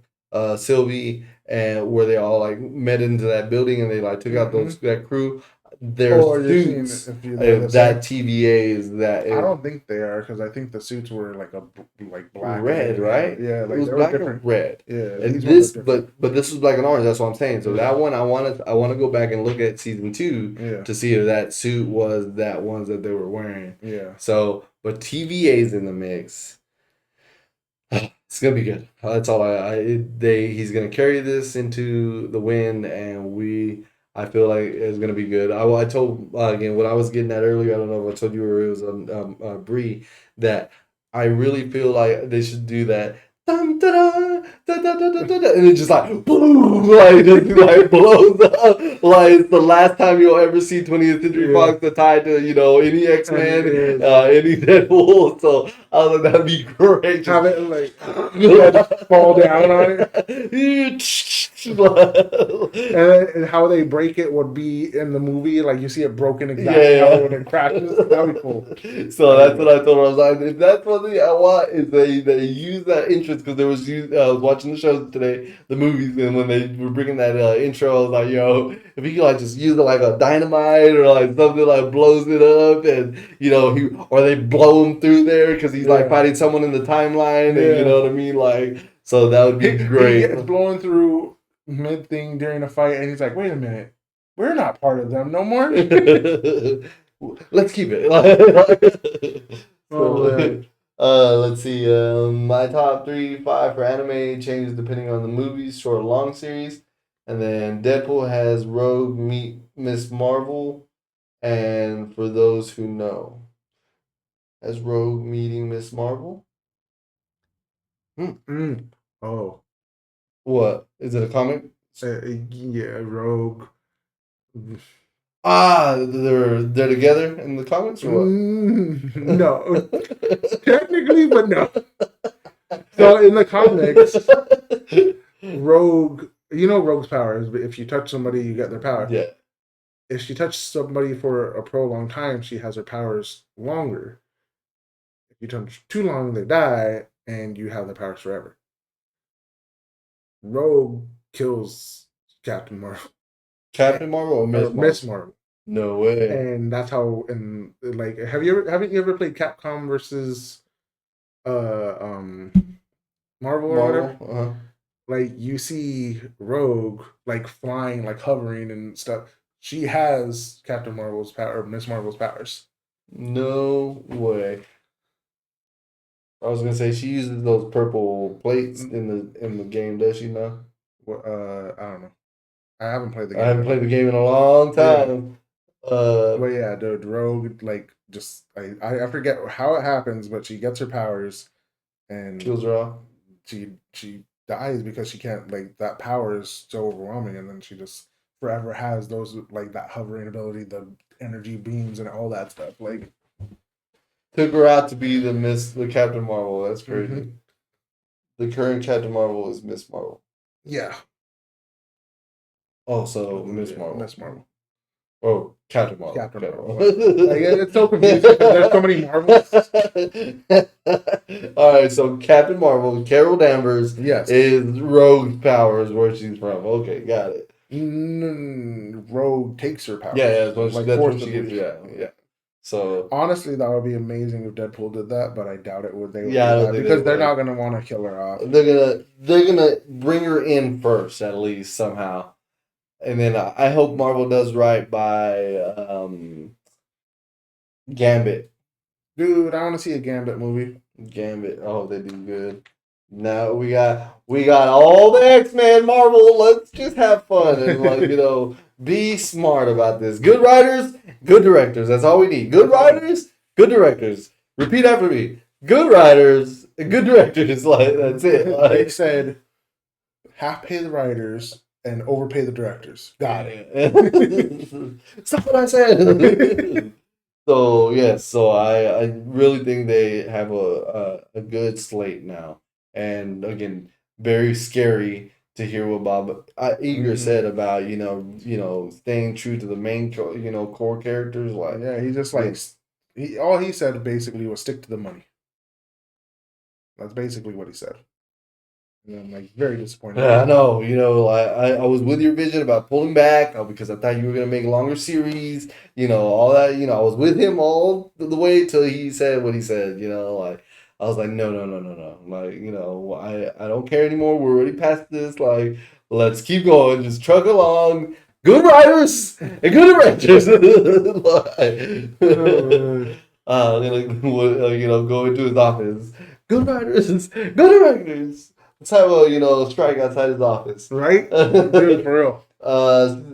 Sylvie, and where they all like met into that building and they like took out that crew. Their suits, if that TVA is that. I don't think they are because I think the suits were like black, red, right? Yeah, like it was black and red. Yeah, and this, but this was black and orange. That's what I'm saying. So that one, I want to go back and look at season 2 to see if that suit was that ones that they were wearing. Yeah. So, but TVA's in the mix. It's gonna be good. That's all he's gonna carry this into the win, and I feel like it's gonna be good. I told again what I was getting at earlier. I don't know if I told you or it was Bree that I really feel like they should do that. Dun, da, da, da, da, da, da, da, and it just like boom, like blows up. Like it's the last time you'll ever see 20th Century Fox tied to any X-Men, any Deadpool. So I was like, that'd be great. Have it like fall down on it. and how they break it would be in the movie, like you see it broken exactly how when it crashes. That'd be cool. So that's what I told her. I was like, if that's one thing I want is they use that interest because there was I was watching the shows today, the movies, and when they were bringing that intro, I was like, if you could like just use it like a dynamite or like something like blows it up, and or they blow him through there because he's like fighting someone in the timeline, and you know what I mean, like. So that would be great. He gets blown through mid thing during a fight, and he's like, "Wait a minute, we're not part of them no more." Let's keep it. Let's see. My top 5 for anime changes depending on the movies, short or long series, and then Deadpool has Rogue meet Miss Marvel, and for those who know, has Rogue meeting Miss Marvel. Oh. What? Is it a comic? Yeah, Rogue. They're together in the comics or what? No. Technically, but no. So in the comics, Rogue, Rogue's powers, but if you touch somebody, you get their power. Yeah. If she touches somebody for a prolonged time, she has her powers longer. If you touch too long, they die, and you have the powers forever. Rogue kills Captain Marvel. Captain Marvel or Miss Marvel? No way. And that's how. And like, haven't you ever played Capcom versus Marvel or whatever? Uh-huh. Like you see Rogue like flying, like hovering and stuff. She has Captain Marvel's power, or Miss Marvel's powers. No way. I was gonna say she uses those purple plates in the game, does she not? Well, I don't know. I haven't played the game. I haven't played the game in a long time. But yeah, the Rogue, like, just I forget how it happens, but she gets her powers and kills her off. she dies because she can't, like, that power is so overwhelming, and then she just forever has those, like, that hovering ability, the energy beams and all that stuff. Like, Took her out to be the Captain Marvel. That's crazy. mhm. The current Captain Marvel is Miss Marvel. Yeah. Oh, so Miss Yeah, Marvel. Miss Marvel. Oh, Captain Marvel. Captain Marvel. Like, it's so confusing because there's so many Marvels. All right, so Captain Marvel, Carol Danvers Yes. is Rogue's powers where she's from. Okay, got it. Rogue takes her powers. Yeah, that's when forcibly. she gets. Yeah. So Honestly, that would be amazing if Deadpool did that, but I doubt it would. They would yeah, I do don't that think because they they're would. not going to want to kill her off. They're gonna bring her in first at least somehow, and then I hope Marvel does right by Gambit. Dude, I want to see a Gambit movie. Gambit. Oh, they do good. Now we got all the X-Men Marvel. Let's just have fun and be smart about this. Good writers, good directors. That's all we need. Good writers, good directors. Repeat after me. Good writers, good directors. Like that's it. They said half pay the writers and overpay the directors. Got it. Stop what I said. So yes, so I really think they have a good slate now, and again, very scary to hear what Bob Eager said about staying true to the main core characters. Like Yeah, he just like all he said basically was stick to the money. That's basically what he said. And I'm like very disappointed. I know, I was with your vision about pulling back because I thought you were gonna make a longer series, all that, I was with him all the way till he said what he said, like I was like, no, like, I don't care anymore. We're already past this. Like, let's keep going, just truck along. Good writers and good directors. I'm gonna, go into his office. Good writers, good directors. Let's have a strike outside his office. Right? Dude, for real.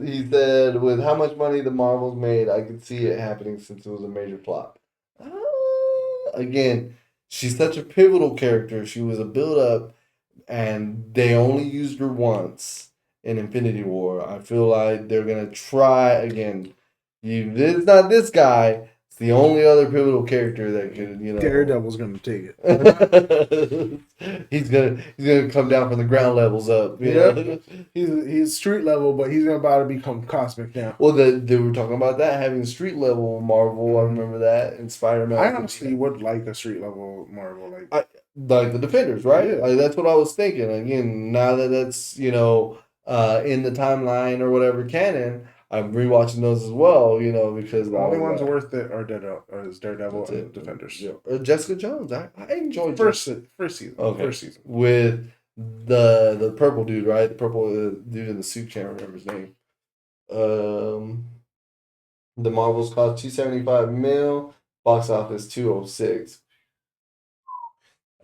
He said, with how much money the Marvels made, I could see it happening since it was a major flop. Again, she's such a pivotal character. She was a build up, and they only used her once in Infinity War. I feel like they're gonna try again. It's not this guy. It's the only other pivotal character that could, Daredevil's gonna take it. he's gonna come down from the ground levels up. Yeah, he's street level, but he's about to become cosmic now. Well, they were talking about that having street level Marvel. I remember that in Spider-Man. I honestly would like a street level Marvel, like the Defenders, right? Yeah. Like, that's what I was thinking. Again, now that that's in the timeline or whatever canon, I'm rewatching those as well. Because the only ones worth it are Daredevil and Defenders. Yeah. Jessica Jones. I enjoyed first season. Okay. First season with the purple dude, right? The purple dude in the suit. Can't remember his name. The Marvels cost $275 million. Box office $206.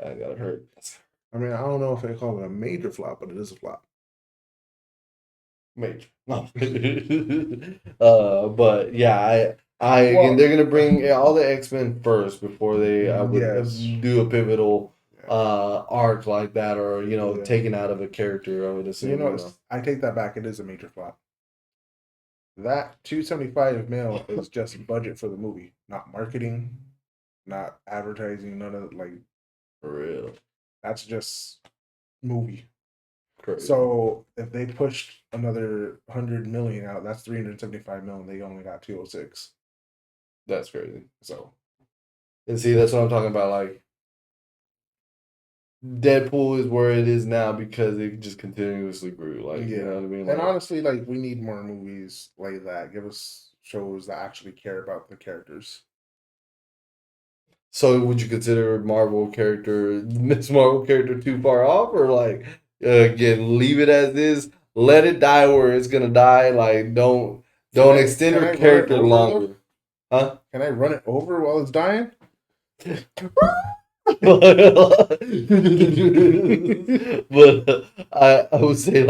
I got hurt. I mean, I don't know if they call it a major flop, but it is a flop. Major. But yeah, again, they're gonna bring all the X-Men first before they do a pivotal arc like that, or taken out of a character. I would assume. I take that back. It is a major flop. That $275 million is just budget for the movie, not marketing, not advertising, none of for real. That's just movie. Crazy. So if they pushed another $100 million out, that's $375 million. They only got 206. That's crazy. So, and see, that's what I'm talking about. Like, Deadpool is where it is now because it just continuously grew. Like, you know what I mean? And honestly, we need more movies like that. Give us shows that actually care about the characters. So, would you consider Miss Marvel character too far off, or again, leave it as is, let it die where it's gonna die? Like, don't extend her character longer. Huh? Can I run it over while it's dying? But I would say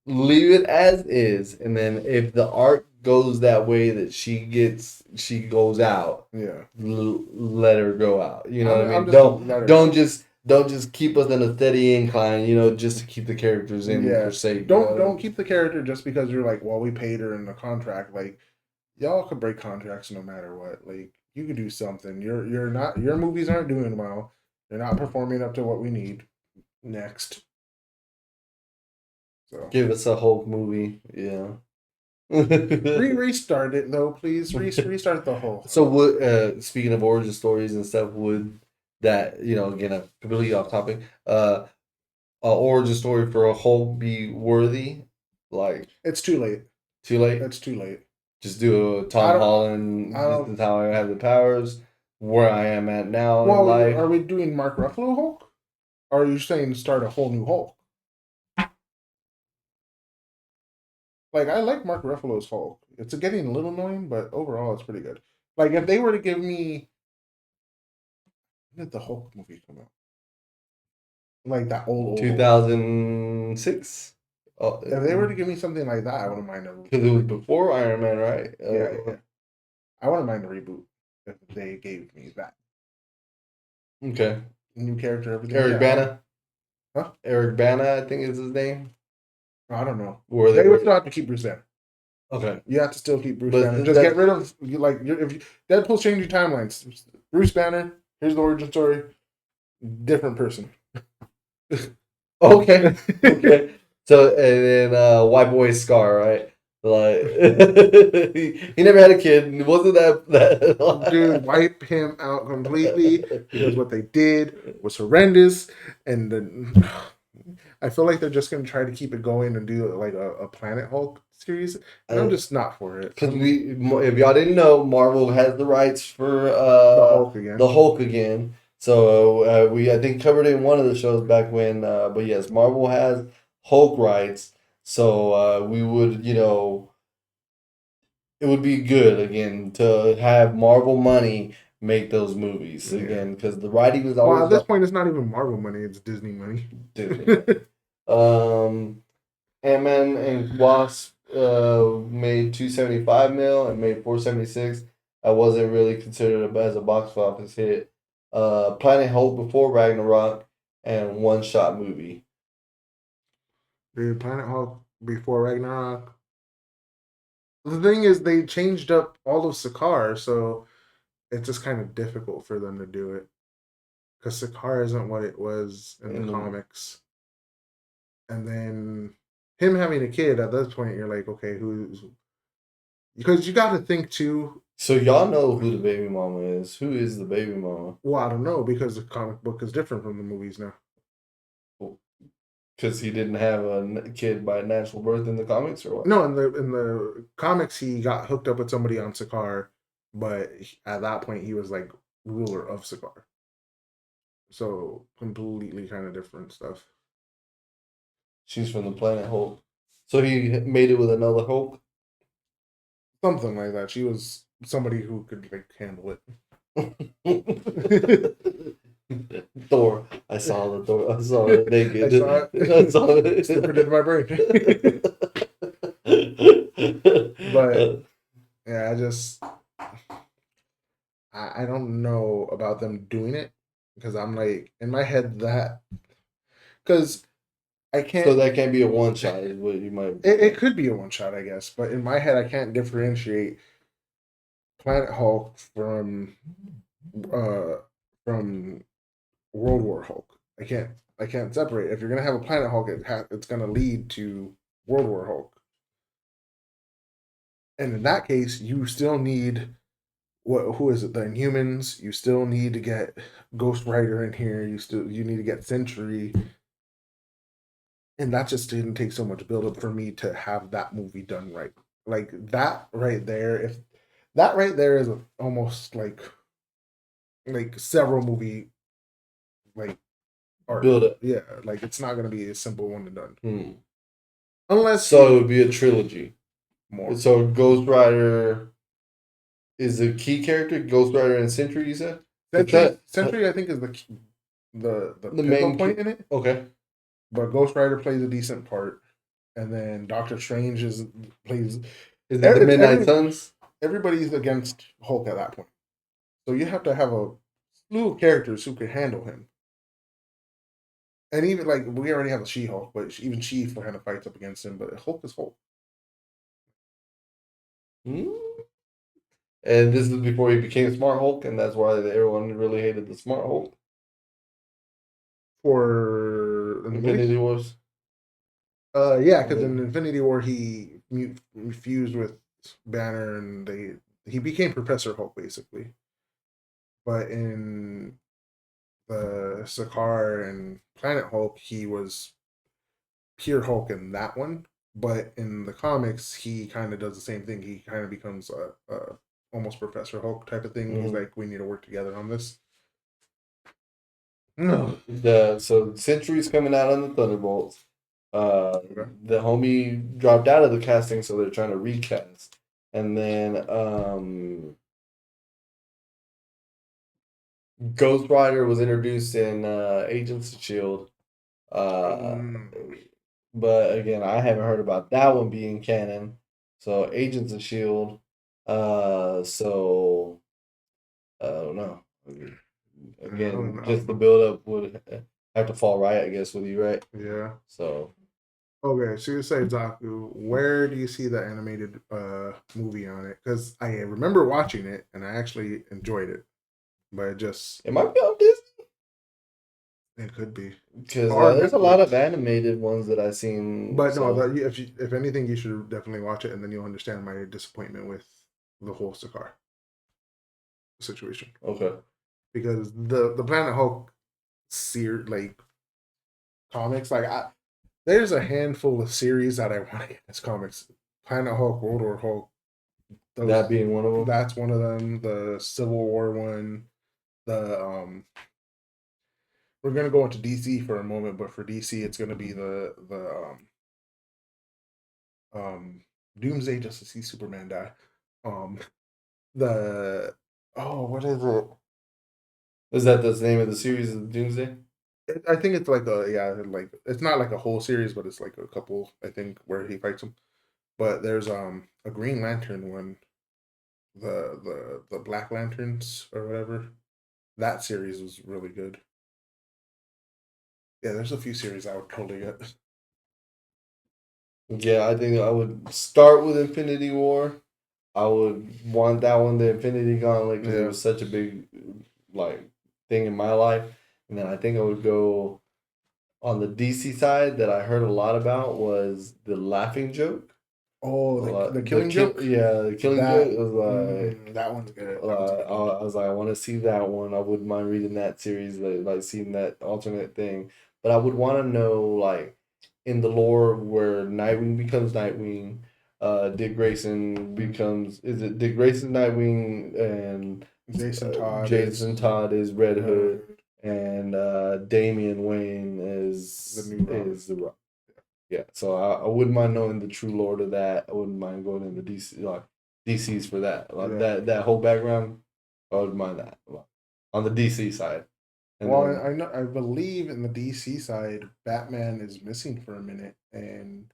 leave it as is, and then if the art goes that way that she goes out, Yeah. let her go out. You know what I I'm mean? just let her go. Don't just keep us in a steady incline. You know, just to keep the characters in Yeah. per se. You know what I Don't mean? keep the character just because you're like, well, we paid her in the contract. Like, y'all could break contracts no matter what. Like, you could do something. You're not your movies aren't doing well. They're not performing up to what we need. Next. So Give us a Hulk movie. Yeah. restart it though, please. Restart the whole. So, would speaking of origin stories and stuff, would that, again, a completely off topic, a origin story for a Hulk be worthy? Like, It's too late. too late? It's too late. Just do a I Tom don't. Holland. I This don't. is how I have the powers. Where I am at now in Well, life. are we doing Mark Ruffalo Hulk? Or are you saying start a whole new Hulk? Like I like Mark Ruffalo's Hulk. It's getting a little annoying, but overall it's pretty good. Like if they were to give me when did the Hulk movie come out? Like that old Hulk. 2006. Oh, If they were to give me something like that, I wouldn't mind a because it was before Iron Man, right? yeah. I wouldn't mind a reboot if they gave me that. Okay. New character, everything. Eric Bana. Huh? Eric Bana, I think is his name. I don't know. Where They would still have to keep Bruce Banner. Okay. You have to still keep Bruce But Banner. Just get rid of Deadpool's changing timelines. Bruce Banner. Here's the origin story. Different person. Okay. Okay. So and then White Boy Scar, right? Like he never had a kid. It wasn't that Dude, wipe him out completely because what they did was horrendous. And then I feel like they're just gonna try to keep it going and do like a Planet Hulk series. And I'm just not for it. Because if y'all didn't know, Marvel has the rights for The Hulk again. the Hulk again. So we I think covered it in one of the shows back when. But yes, Marvel has Hulk rights. So we would, it would be good again to have Marvel money make those movies again because the writing was always at this point it's not even Marvel money, it's Disney money. Disney. Ant-Man and Wasp made 275 mil and made 476. I wasn't really considered as a box office hit. Planet Hulk before Ragnarok and One Shot Movie. Dude, Planet Hulk before Ragnarok. The thing is, they changed up all of Sakaar, so it's just kind of difficult for them to do it. Because Sakaar isn't what it was in the comics. And then him having a kid, at this point, you're like, okay, who's... Because you got to think, too... So y'all know who the baby mama is. Who is the baby mama? Well, I don't know, because the comic book is different from the movies now. Because he didn't have a kid by natural birth in the comics, or what? No, in the comics, he got hooked up with somebody on Sakaar, but at that point, he was like ruler of Sakaar. So completely kind of different stuff. She's from the planet Hulk. So he made it with another Hulk? Something like that. She was somebody who could like handle it. Thor. I saw the Thor. I saw it naked. I saw it. It's in my brain. But yeah, I don't know about them doing it because I'm like in my head that because I can't. So that can't be a one shot. Is what you might. It could be a one shot, I guess, but in my head I can't differentiate Planet Hulk from World War Hulk. I can't separate. If you're gonna have a Planet Hulk, it's gonna lead to World War Hulk. And in that case, you still need who is it? The Inhumans. You still need to get Ghost Rider in here. You need to get Sentry. And that just didn't take so much build up for me to have that movie done right. Like that right there, if that right there is almost like several movie like art. Build it. Yeah, like it's not gonna be a simple one and done. Hmm. Unless so it would be a trilogy. More. So Ghost Rider is the key character. Ghost Rider and Sentry, you said. Sentry, I think, is the main point in it. Okay. But Ghost Rider plays a decent part, and then Doctor Strange plays Is it the Midnight Suns? Everybody's against Hulk at that point. So you have to have a slew of characters who can handle him. And even like we already have a She-Hulk, but even she kind of fights up against him. But Hulk is Hulk. Hmm? And this is before he became Smart Hulk, and that's why everyone really hated the Smart Hulk. For Infinity Wars. Yeah, because in Infinity War he fused with Banner, and he became Professor Hulk basically. But in the Sakaar and Planet Hulk, he was pure Hulk in that one. But in the comics, he kind of does the same thing. He kind of becomes a almost Professor Hulk type of thing. Mm-hmm. He's like, we need to work together on this. No. So Century's coming out on the Thunderbolts. Okay. The homie dropped out of the casting, so they're trying to recast. And then Ghost Rider was introduced in Agents of S.H.I.E.L.D. But again, I haven't heard about that one being canon. So Agents of S.H.I.E.L.D. So I don't know. Again, just the build up would have to fall right, I guess, with you, right? Yeah. So okay, so you say Zaku. Where do you see the animated movie on it? Because I remember watching it and I actually enjoyed it, but it might be on Disney. It could be because there's a lot of animated ones that I've seen. But so. No, if anything, you should definitely watch it, and then you'll understand my disappointment with the whole Sakaar situation. Okay. Because the Planet Hulk comics, there's a handful of series that I want to get as comics. Planet Hulk, World War Hulk. That being one of them. That's one of them. The Civil War one. We're gonna go into DC for a moment, but for DC, it's gonna be the Doomsday just to see Superman die. What is it? Is that the name of the series of Doomsday? I think it's like it's not like a whole series, but it's like a couple. I think where he fights him. But there's a Green Lantern one, the Black Lanterns or whatever. That series was really good. Yeah, there's a few series I would totally get. Yeah, I think I would start with Infinity War. I would want that one, the Infinity Gauntlet, because it was such a big thing in my life. And then I think I would go on the DC side that I heard a lot about was the Laughing Joke. Oh, the Killing Joke? Yeah, the Killing Joke was that one's good. I was like, I want to see that one. I wouldn't mind reading that series, like seeing that alternate thing. But I would want to know, in the lore where Nightwing becomes Nightwing, Dick Grayson becomes, is it Dick Grayson Nightwing, and Jason Todd is Red Hood, and Damian Wayne is the Rock. Yeah, so I wouldn't mind knowing the true lore of that. I wouldn't mind going into DC's for that. That whole background, I wouldn't mind that on the DC side. And I believe in the DC side, Batman is missing for a minute, and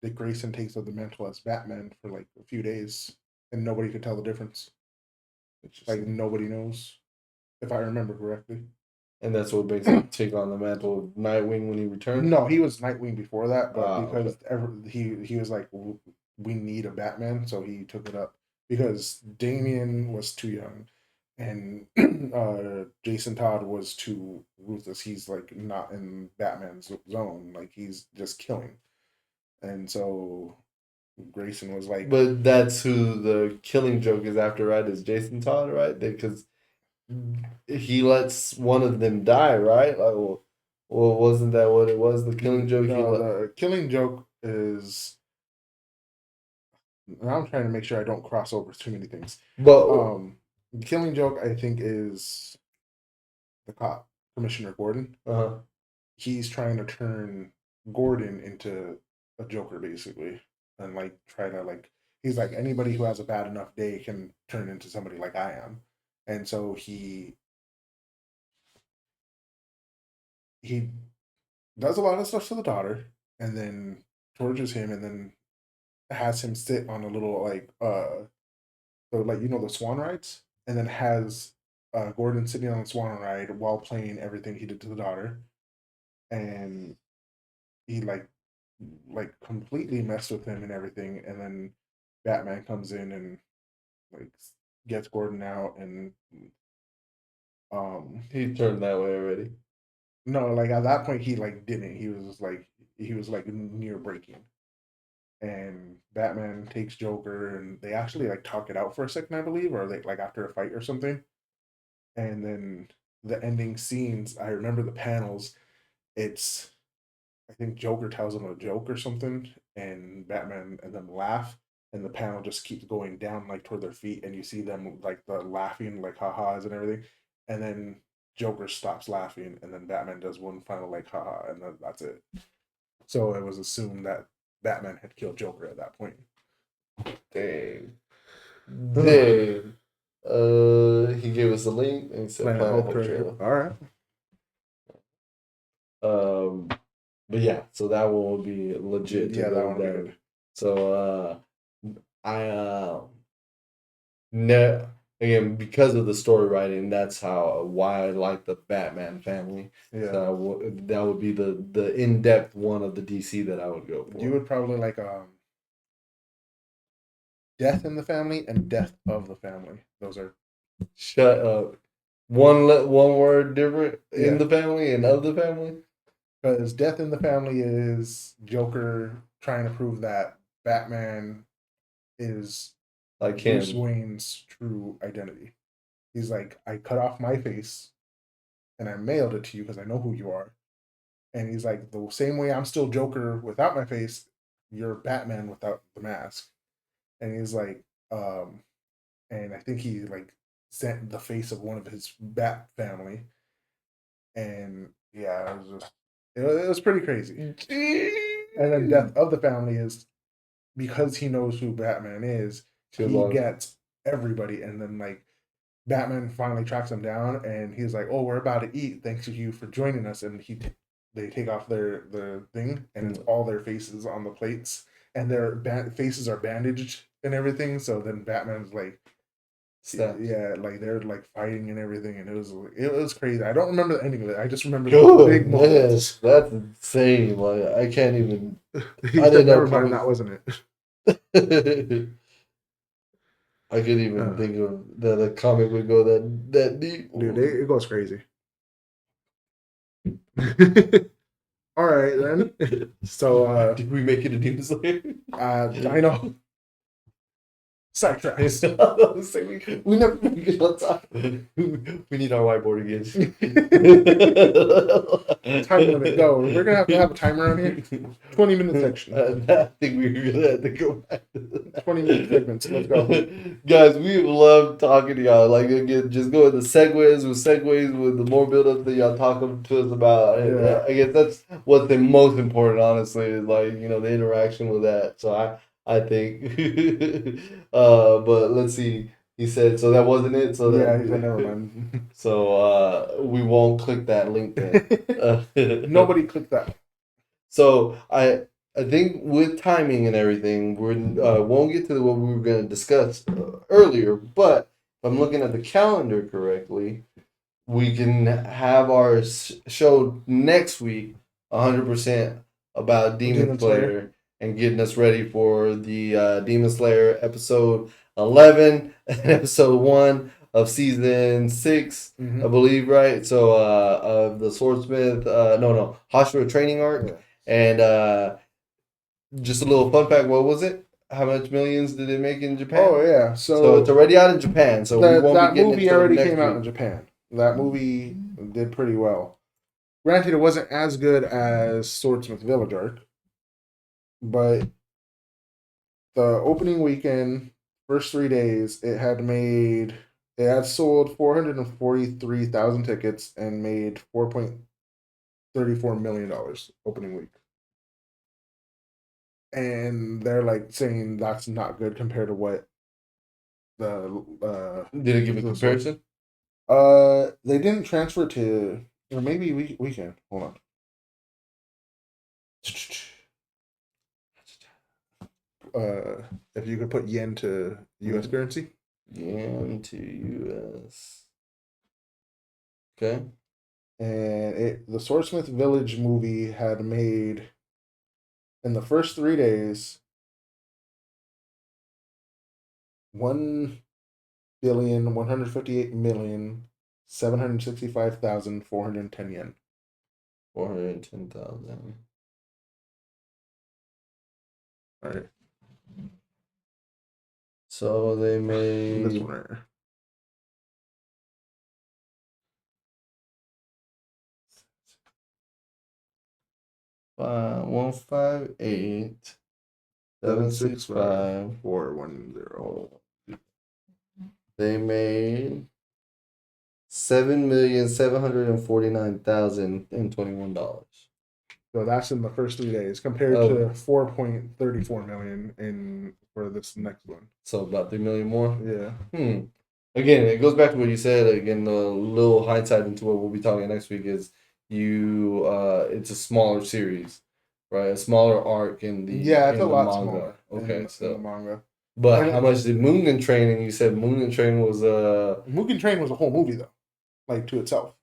Dick Grayson takes up the mantle as Batman for like a few days, and nobody could tell the difference. Like nobody knows, if I remember correctly. And that's what makes him take on the mantle of Nightwing when he returned? No, he was Nightwing before that, but because he was like, we need a Batman, so he took it up. Because Damian was too young, and Jason Todd was too ruthless. He's like not in Batman's zone. Like he's just killing. And so Grayson was like... But that's who the Killing Joke is after, right? Is Jason Todd, right? Because he lets one of them die, right? Well, wasn't that what it was? The Killing Joke. No, the Killing Joke is. I'm trying to make sure I don't cross over too many things. But the Killing Joke, I think, is the cop, Commissioner Gordon. He's trying to turn Gordon into a Joker, basically, and try to he's like, anybody who has a bad enough day can turn into somebody like I am, and so he does a lot of stuff to the daughter, and then tortures him, and then has him sit on a little so like the swan rides, and then has Gordon sitting on the swan ride while playing everything he did to the daughter, and he like completely messed with him and everything, and then Batman comes in and like gets Gordon out, and um He turned that way already. no, like at that point he like didn't. He was like near breaking. And Batman takes Joker, and they actually like talk it out for a second, I believe, or like after a fight or something. And then the ending scenes, I remember the panels. It's I think Joker tells him a joke or something, and Batman and them laugh, and the panel just keeps going down like toward their feet, and you see them like the laughing like ha-has and everything, and then Joker stops laughing, and then Batman does one final like haha, and then that's it. So it was assumed that Batman had killed Joker at that point. Dang. Dang. He gave us a link and he said Planet Hope trailer. All right. Um, but yeah, so that one will be legit. Yeah, that one will be good. So I no, again, because of the story writing, that's why I like the Batman family. Yeah. So that would be the in depth one of the DC that I would go for. You would probably like Death in the Family and Death of the Family. Those are Shut up. One word different in Yeah. the family and of the family. because Death in the Family is Joker trying to prove that Batman is Like Bruce him. Wayne's true identity. He's like, I cut off my face and I mailed it to you because I know who you are. And he's like, the same way I'm still Joker without my face, you're Batman without the mask. And he's like, and I think he like sent the face of one of his Bat family. And yeah, it was pretty crazy. And then Death of the Family is because he knows who Batman is, he gets everybody, and then like Batman finally tracks him down, and he's like, "Oh, we're about to eat. Thanks to you for joining us." And they take off their thing, and it's all their faces on the plates, and their faces are bandaged and everything. So then Batman's like, yeah, like they're like fighting and everything, and it was crazy. I don't remember the ending of it. I just remember the big moments. That's insane. Like I can't even. I didn't never mind. That wasn't it. I couldn't even think of that a comic would go that deep. Dude, it goes crazy. All right then. So did we make it a Demon Slayer? I know. Sidetrack. we never make it on time. We need our whiteboard again. Time limit. Go. We're gonna have to have a timer on here. 20-minute section. I think we're gonna have to go back to 20-minute segments. Let's go. Guys, we love talking to y'all. Like again, just go with the segues with the more build up that y'all talking to us about. Yeah. I guess that's what's the most important, honestly, is like, the interaction with that. So I think but let's see. He said so that wasn't it. So he said never mind. So we won't click that link then. Nobody clicked that. So I think with timing and everything, we won't get to what we were going to discuss earlier. But if I'm looking at the calendar correctly, we can have our show next week 100% about Demon Slayer and getting us ready for the Demon Slayer episode 11 and episode 1 of season 6, I believe, right? So of the Swordsmith, Hashira training arc. Yeah. And just a little fun fact, what was it? How much millions did it make in Japan? Oh yeah, so it's already out in Japan. So we won't that be getting movie already came out in Japan. That movie did pretty well. Granted, it wasn't as good as Swordsmith Village Arc, but the opening weekend, first 3 days, it had sold 443,000 tickets and made $4.34 million opening week. And they're like saying that's not good compared to what the did it give a comparison? They didn't transfer to, or maybe we can. Hold on. if you could put yen to U.S. currency. Yen to U.S. Okay. And the Swordsmith Village movie had made in the first 3 days 1,158,765,410 yen. 410,000. All right. So they This made one right here. One five eight 765 410. They made $7,749,021. So that's in the first 3 days compared Oh. to 4.34 million for this next one. So about 3 million more. Yeah. Again, it goes back to what you said. Again, a little hindsight into what we'll be talking next week is it's a smaller series, right? A smaller arc in the It's a lot manga. smaller. Okay, in the manga. But And how much did Mugen Train? And you said Mugen Train was Mugen Train was a whole movie though, like to itself.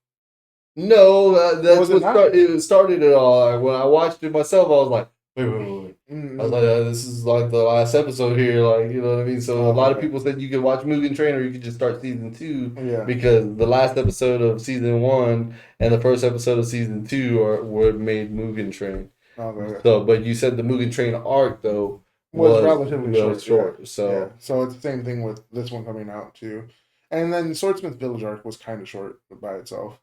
No, that's Was it not? It started it all. Like, when I watched it myself, I was like, wait. Mm-hmm. I was like, this is like the last episode here, like, you know what I mean? So a lot of people said you could watch Mugen Train or you could just start season 2 because the last episode of season 1 and the first episode of season 2 were made Mugen Train. Okay. So, but you said the Mugen Train arc though was relatively short. So so it's the same thing with this one coming out too, and then Swordsmith Village arc was kind of short by itself.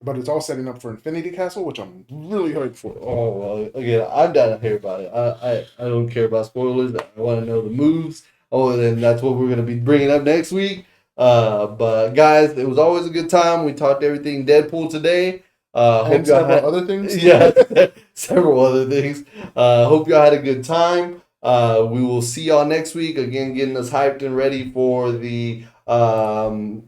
But it's all setting up for Infinity Castle, which I'm really hyped for. Oh, well, again, I'm down to hear about it. I don't care about spoilers. I want to know the moves. Oh, then that's what we're going to be bringing up next week. But, guys, it was always a good time. We talked everything Deadpool today. And several other things. Yeah, several other things. Hope y'all had a good time. We will see y'all next week. Again, getting us hyped and ready for the Hashira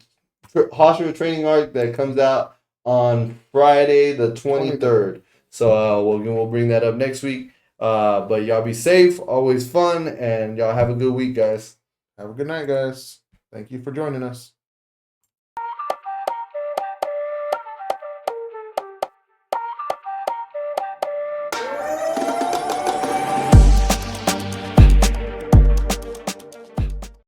training arc that comes out on Friday the 23rd. So we'll bring that up next week. But y'all be safe, always fun, and y'all have a good week, guys. Have a good night, guys. Thank you for joining us.